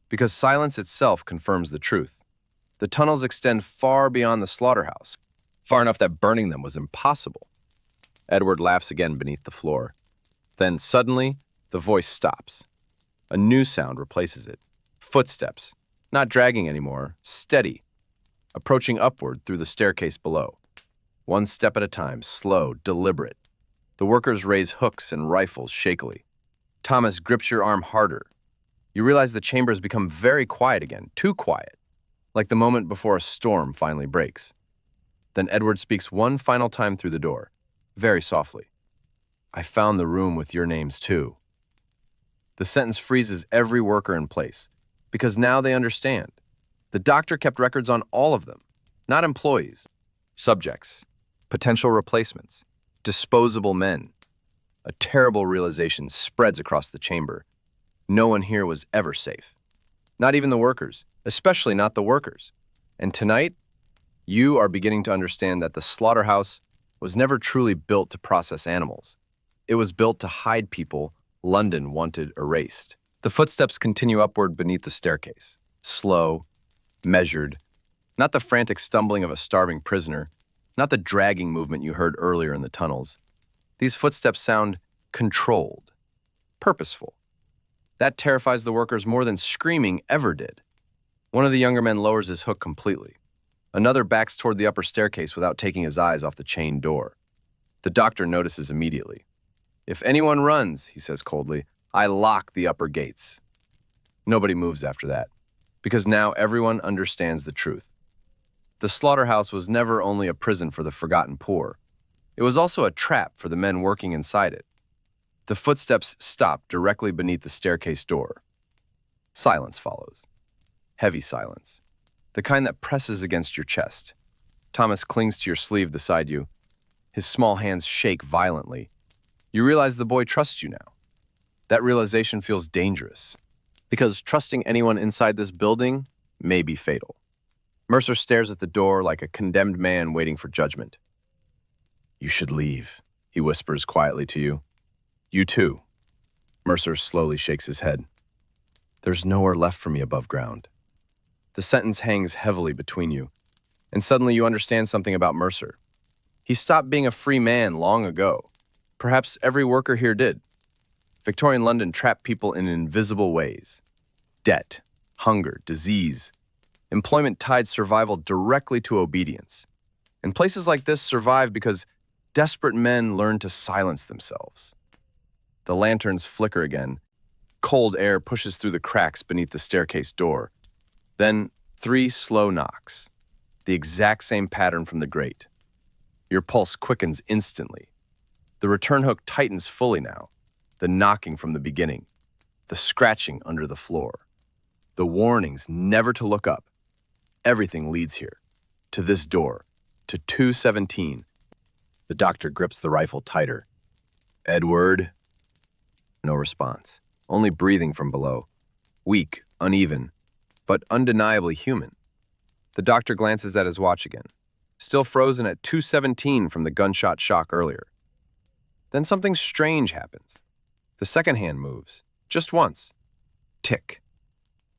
S1: because silence itself confirms the truth. The tunnels extend far beyond the slaughterhouse, far enough that burning them was impossible. Edward laughs again beneath the floor. Then suddenly, the voice stops. A new sound replaces it. Footsteps, not dragging anymore, steady, approaching upward through the staircase below. One step at a time, slow, deliberate. The workers raise hooks and rifles shakily. Thomas grips your arm harder. You realize the chamber has become very quiet again, too quiet, like the moment before a storm finally breaks. Then Edward speaks one final time through the door, very softly. I found the room with your names too. The sentence freezes every worker in place, because now they understand. The doctor kept records on all of them, not employees. Subjects, potential replacements, disposable men. A terrible realization spreads across the chamber. No one here was ever safe. Not even the workers, especially not the workers. And tonight, you are beginning to understand that the slaughterhouse was never truly built to process animals. It was built to hide people London wanted erased. The footsteps continue upward beneath the staircase. Slow, measured, not the frantic stumbling of a starving prisoner, not the dragging movement you heard earlier in the tunnels. These footsteps sound controlled, purposeful. That terrifies the workers more than screaming ever did. One of the younger men lowers his hook completely. Another backs toward the upper staircase without taking his eyes off the chained door. The doctor notices immediately. If anyone runs, he says coldly, I lock the upper gates. Nobody moves after that, because now everyone understands the truth. The slaughterhouse was never only a prison for the forgotten poor. It was also a trap for the men working inside it. The footsteps stop directly beneath the staircase door. Silence follows. Heavy silence. The kind that presses against your chest. Thomas clings to your sleeve beside you. His small hands shake violently. You realize the boy trusts you now. That realization feels dangerous, because trusting anyone inside this building may be fatal. Mercer stares at the door like a condemned man waiting for judgment. You should leave, he whispers quietly to you. You too. Mercer slowly shakes his head. There's nowhere left for me above ground. The sentence hangs heavily between you, and suddenly you understand something about Mercer. He stopped being a free man long ago. Perhaps every worker here did. Victorian London trapped people in invisible ways. Debt, hunger, disease. Employment tied survival directly to obedience. And places like this survive because desperate men learn to silence themselves. The lanterns flicker again. Cold air pushes through the cracks beneath the staircase door. Then 3 slow knocks. The exact same pattern from the grate. Your pulse quickens instantly. The return hook tightens fully now. The knocking from the beginning. The scratching under the floor. The warnings never to look up. Everything leads here. To this door. To 217. The doctor grips the rifle tighter. Edward? No response. Only breathing from below. Weak, uneven, but undeniably human. The doctor glances at his watch again. Still frozen at 217 from the gunshot shock earlier. Then something strange happens. The second hand moves, just once. Tick.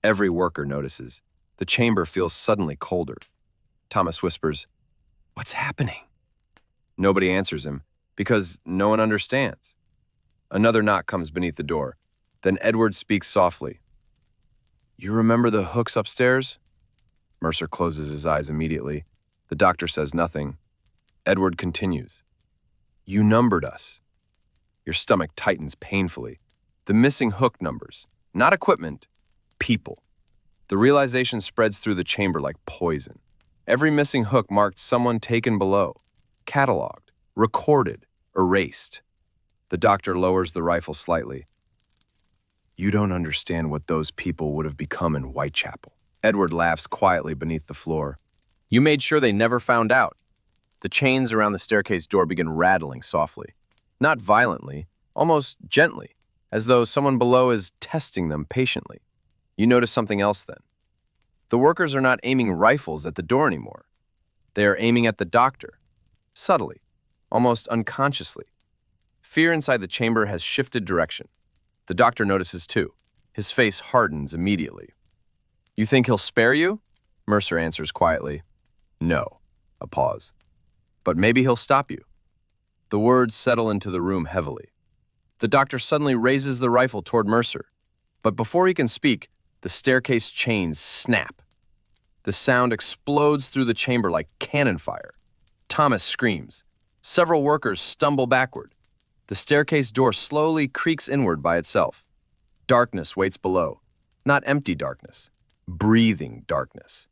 S1: Every worker notices. The chamber feels suddenly colder. Thomas whispers, What's happening? Nobody answers him, because no one understands. Another knock comes beneath the door. Then Edward speaks softly. You remember the hooks upstairs? Mercer closes his eyes immediately. The doctor says nothing. Edward continues. You numbered us. Your stomach tightens painfully. The missing hook numbers, not equipment, people. The realization spreads through the chamber like poison. Every missing hook marked someone taken below, cataloged, recorded, erased. The doctor lowers the rifle slightly. You don't understand what those people would have become in Whitechapel. Edward laughs quietly beneath the floor. You made sure they never found out. The chains around the staircase door begin rattling softly. Not violently, almost gently, as though someone below is testing them patiently. You notice something else then. The workers are not aiming rifles at the door anymore. They are aiming at the doctor, subtly, almost unconsciously. Fear inside the chamber has shifted direction. The doctor notices too. His face hardens immediately. You think he'll spare you? Mercer answers quietly. No. A pause. But maybe he'll stop you. The words settle into the room heavily. The doctor suddenly raises the rifle toward Mercer. But before he can speak, the staircase chains snap. The sound explodes through the chamber like cannon fire. Thomas screams. Several workers stumble backward. The staircase door slowly creaks inward by itself. Darkness waits below. Not empty darkness. Breathing darkness.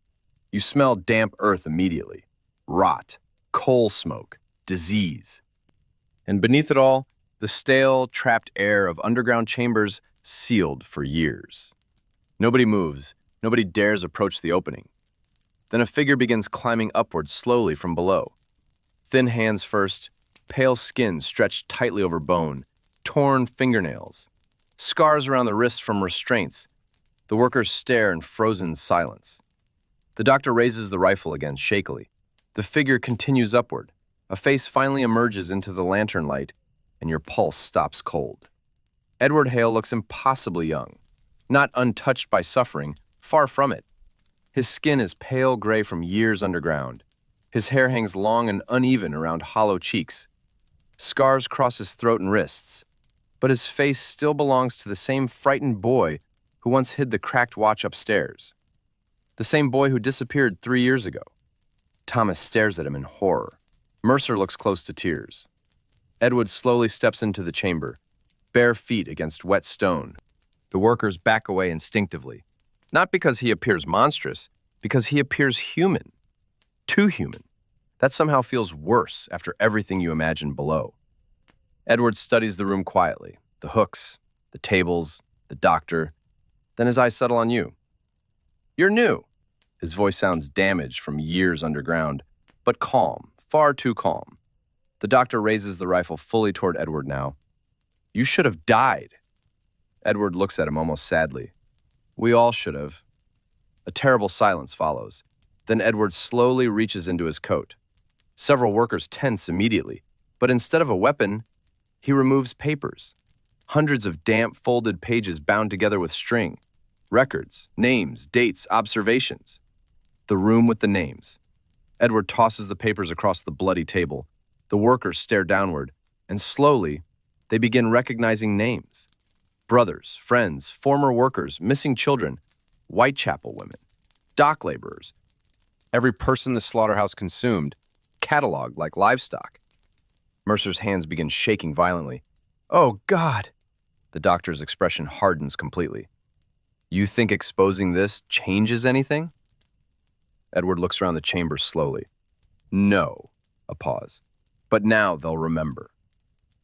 S1: You smell damp earth immediately. Rot, coal smoke, disease. And beneath it all, the stale, trapped air of underground chambers sealed for years. Nobody moves. Nobody dares approach the opening. Then a figure begins climbing upward slowly from below. Thin hands first, pale skin stretched tightly over bone, torn fingernails, scars around the wrists from restraints. The workers stare in frozen silence. The doctor raises the rifle again shakily. The figure continues upward. A face finally emerges into the lantern light, and your pulse stops cold. Edward Hale looks impossibly young, not untouched by suffering, far from it. His skin is pale gray from years underground. His hair hangs long and uneven around hollow cheeks. Scars cross his throat and wrists, but his face still belongs to the same frightened boy who once hid the cracked watch upstairs. The same boy who disappeared 3 years ago. Thomas stares at him in horror. Mercer looks close to tears. Edward slowly steps into the chamber, bare feet against wet stone. The workers back away instinctively, not because he appears monstrous, because he appears human. Too human. That somehow feels worse after everything you imagine below. Edward studies the room quietly, the hooks, the tables, the doctor. Then his eyes settle on you. You're new. His voice sounds damaged from years underground, but calm, far too calm. The doctor raises the rifle fully toward Edward now. You should have died. Edward looks at him almost sadly. We all should have. A terrible silence follows. Then Edward slowly reaches into his coat. Several workers tense immediately, but instead of a weapon, he removes papers. Hundreds of damp, folded pages bound together with string. Records, names, dates, observations. The room with the names. Edward tosses the papers across the bloody table. The workers stare downward, and slowly, they begin recognizing names. Brothers, friends, former workers, missing children, Whitechapel women, dock laborers. Every person the slaughterhouse consumed, cataloged like livestock. Mercer's hands begin shaking violently. Oh, God! The doctor's expression hardens completely. You think exposing this changes anything? Edward looks around the chamber slowly. No. A pause. But now they'll remember.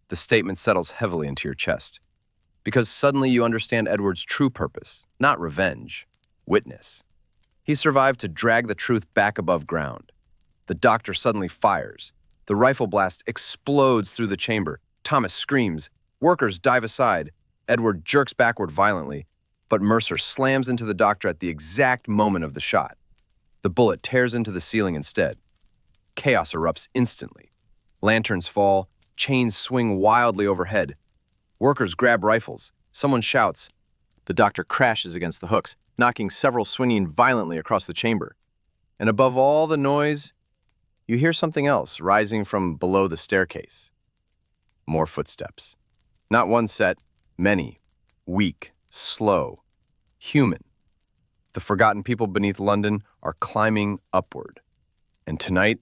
S1: The statement settles heavily into your chest. Because suddenly you understand Edward's true purpose, not revenge, witness. He survived to drag the truth back above ground. The doctor suddenly fires. The rifle blast explodes through the chamber. Thomas screams. Workers dive aside. Edward jerks backward violently, but Mercer slams into the doctor at the exact moment of the shot. The bullet tears into the ceiling instead. Chaos erupts instantly. Lanterns fall, chains swing wildly overhead. Workers grab rifles. Someone shouts. The doctor crashes against the hooks, knocking several swinging violently across the chamber. And above all the noise, you hear something else rising from below the staircase. More footsteps. Not one set, many. Weak, slow, human. The forgotten people beneath London are climbing upward. And tonight,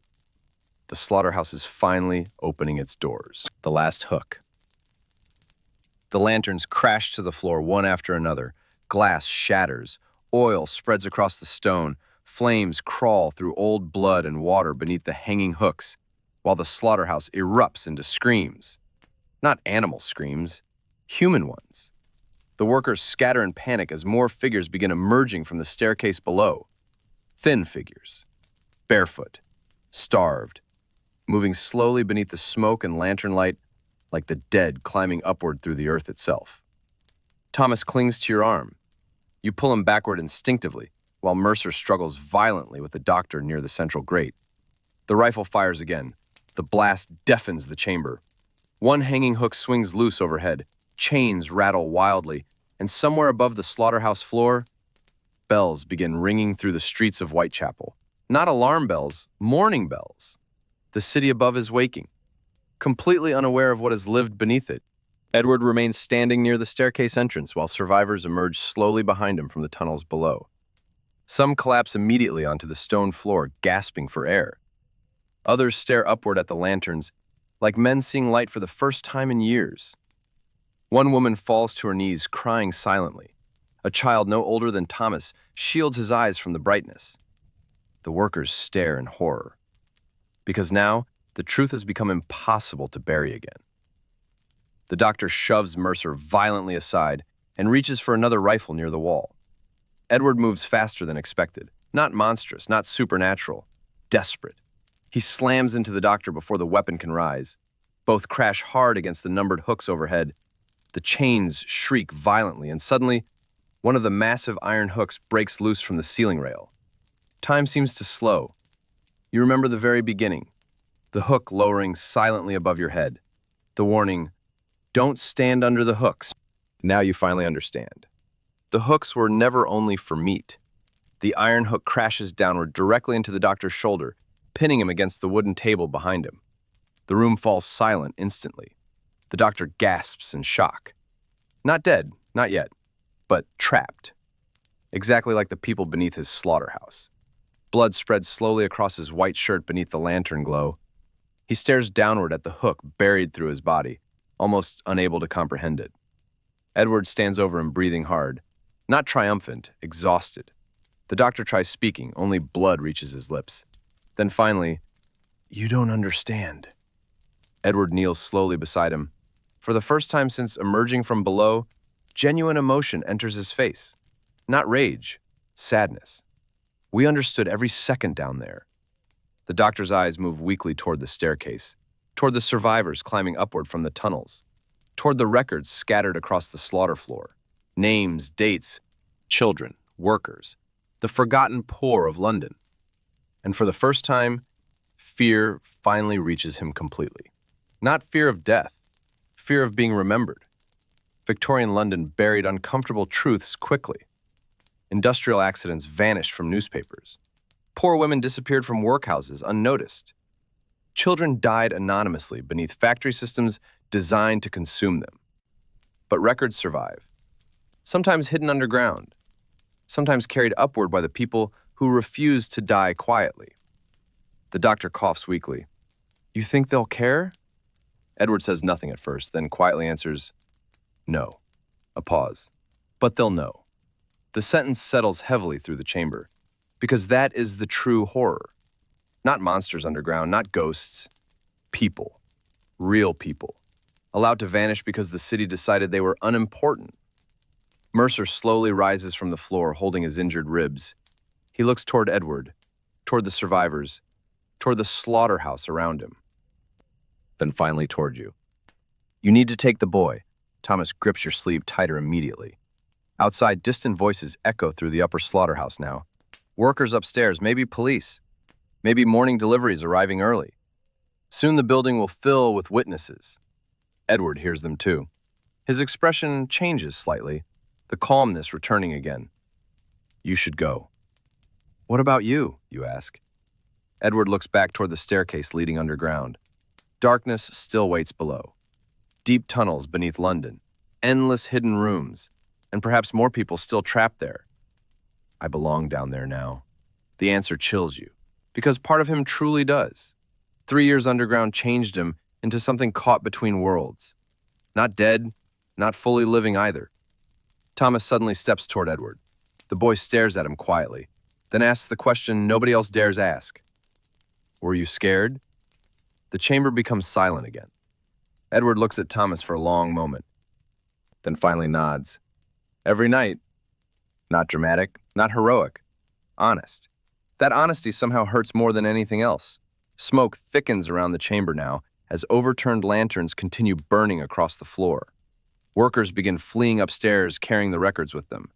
S1: the slaughterhouse is finally opening its doors. The last hook. The lanterns crash to the floor one after another. Glass shatters. Oil spreads across the stone. Flames crawl through old blood and water beneath the hanging hooks, while the slaughterhouse erupts into screams. Not animal screams, human ones. The workers scatter in panic as more figures begin emerging from the staircase below. Thin figures, barefoot, starved, moving slowly beneath the smoke and lantern light like the dead climbing upward through the earth itself. Thomas clings to your arm. You pull him backward instinctively, while Mercer struggles violently with the doctor near the central grate. The rifle fires again. The blast deafens the chamber. One hanging hook swings loose overhead. Chains rattle wildly, and somewhere above the slaughterhouse floor, bells begin ringing through the streets of Whitechapel. Not alarm bells, mourning bells. The city above is waking, completely unaware of what has lived beneath it. Edward remains standing near the staircase entrance while survivors emerge slowly behind him from the tunnels below. Some collapse immediately onto the stone floor, gasping for air. Others stare upward at the lanterns, like men seeing light for the first time in years. One woman falls to her knees, crying silently. A child no older than Thomas shields his eyes from the brightness. The workers stare in horror, because now the truth has become impossible to bury again. The doctor shoves Mercer violently aside and reaches for another rifle near the wall. Edward moves faster than expected, not monstrous, not supernatural, desperate. He slams into the doctor before the weapon can rise. Both crash hard against the numbered hooks overhead. The chains shriek violently, and suddenly, one of the massive iron hooks breaks loose from the ceiling rail. Time seems to slow. You remember the very beginning, the hook lowering silently above your head. The warning, "Don't stand under the hooks." Now you finally understand. The hooks were never only for meat. The iron hook crashes downward directly into the doctor's shoulder, pinning him against the wooden table behind him. The room falls silent instantly. The doctor gasps in shock. Not dead, not yet, but trapped. Exactly like the people beneath his slaughterhouse. Blood spreads slowly across his white shirt beneath the lantern glow. He stares downward at the hook buried through his body, almost unable to comprehend it. Edward stands over him, breathing hard. Not triumphant, exhausted. The doctor tries speaking, only blood reaches his lips. Then finally, "You don't understand." Edward kneels slowly beside him. For the first time since emerging from below, genuine emotion enters his face. Not rage, sadness. "We understood every second down there." The doctor's eyes move weakly toward the staircase, toward the survivors climbing upward from the tunnels, toward the records scattered across the slaughter floor. Names, dates, children, workers, the forgotten poor of London. And for the first time, fear finally reaches him completely. Not fear of death, fear of being remembered. Victorian London buried uncomfortable truths quickly. Industrial accidents vanished from newspapers. Poor women disappeared from workhouses unnoticed. Children died anonymously beneath factory systems designed to consume them. But records survive, sometimes hidden underground, sometimes carried upward by the people who refuse to die quietly. The doctor coughs weakly. "You think they'll care?" Edward says nothing at first, then quietly answers, "No." A pause. "But they'll know." The sentence settles heavily through the chamber, because that is the true horror. Not monsters underground, not ghosts. People. Real people. Allowed to vanish because the city decided they were unimportant. Mercer slowly rises from the floor, holding his injured ribs. He looks toward Edward, toward the survivors, toward the slaughterhouse around him. Then finally toward you. "You need to take the boy." Thomas grips your sleeve tighter immediately. Outside, distant voices echo through the upper slaughterhouse now. Workers upstairs, maybe police. Maybe morning deliveries arriving early. Soon the building will fill with witnesses. Edward hears them too. His expression changes slightly, the calmness returning again. "You should go." "What about you?" you ask. Edward looks back toward the staircase leading underground. Darkness still waits below. Deep tunnels beneath London, endless hidden rooms, and perhaps more people still trapped there. "I belong down there now." The answer chills you, because part of him truly does. 3 years underground changed him into something caught between worlds. Not dead, not fully living either. Thomas suddenly steps toward Edward. The boy stares at him quietly, then asks the question nobody else dares ask. "Were you scared?" The chamber becomes silent again. Edward looks at Thomas for a long moment, then finally nods. "Every night." Not dramatic, not heroic. Honest. That honesty somehow hurts more than anything else. Smoke thickens around the chamber now as overturned lanterns continue burning across the floor. Workers begin fleeing upstairs, carrying the records with them.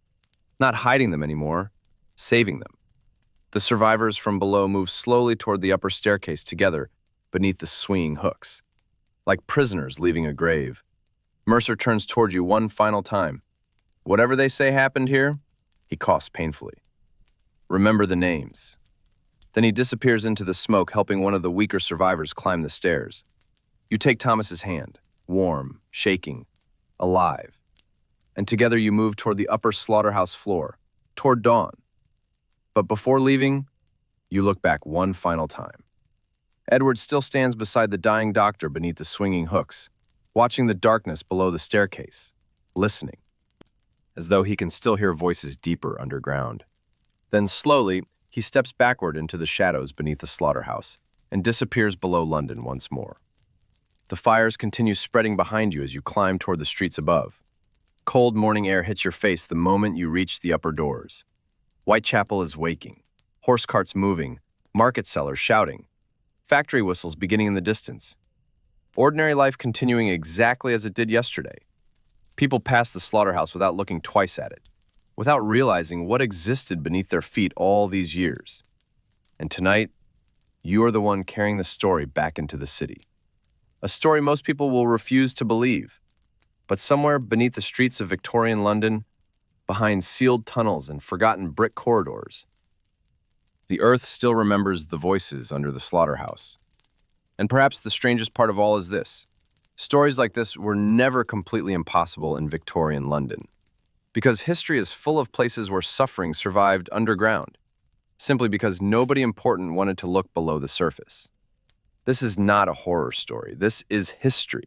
S1: Not hiding them anymore, saving them. The survivors from below move slowly toward the upper staircase together beneath the swinging hooks. Like prisoners leaving a grave. Mercer turns toward you one final time. "Whatever they say happened here," he coughs painfully. "Remember the names." Then he disappears into the smoke, helping one of the weaker survivors climb the stairs. You take Thomas's hand, warm, shaking, alive. And together you move toward the upper slaughterhouse floor, toward dawn. But before leaving, you look back one final time. Edward still stands beside the dying doctor beneath the swinging hooks, watching the darkness below the staircase, listening, as though he can still hear voices deeper underground. Then slowly, he steps backward into the shadows beneath the slaughterhouse and disappears below London once more. The fires continue spreading behind you as you climb toward the streets above. Cold morning air hits your face the moment you reach the upper doors. Whitechapel is waking, horse carts moving, market sellers shouting, factory whistles beginning in the distance. Ordinary life continuing exactly as it did yesterday. People pass the slaughterhouse without looking twice at it, without realizing what existed beneath their feet all these years. And tonight, you are the one carrying the story back into the city. A story most people will refuse to believe. But somewhere beneath the streets of Victorian London, behind sealed tunnels and forgotten brick corridors, the earth still remembers the voices under the slaughterhouse. And perhaps the strangest part of all is this. Stories like this were never completely impossible in Victorian London, because history is full of places where suffering survived underground, simply because nobody important wanted to look below the surface. This is not a horror story. This is history.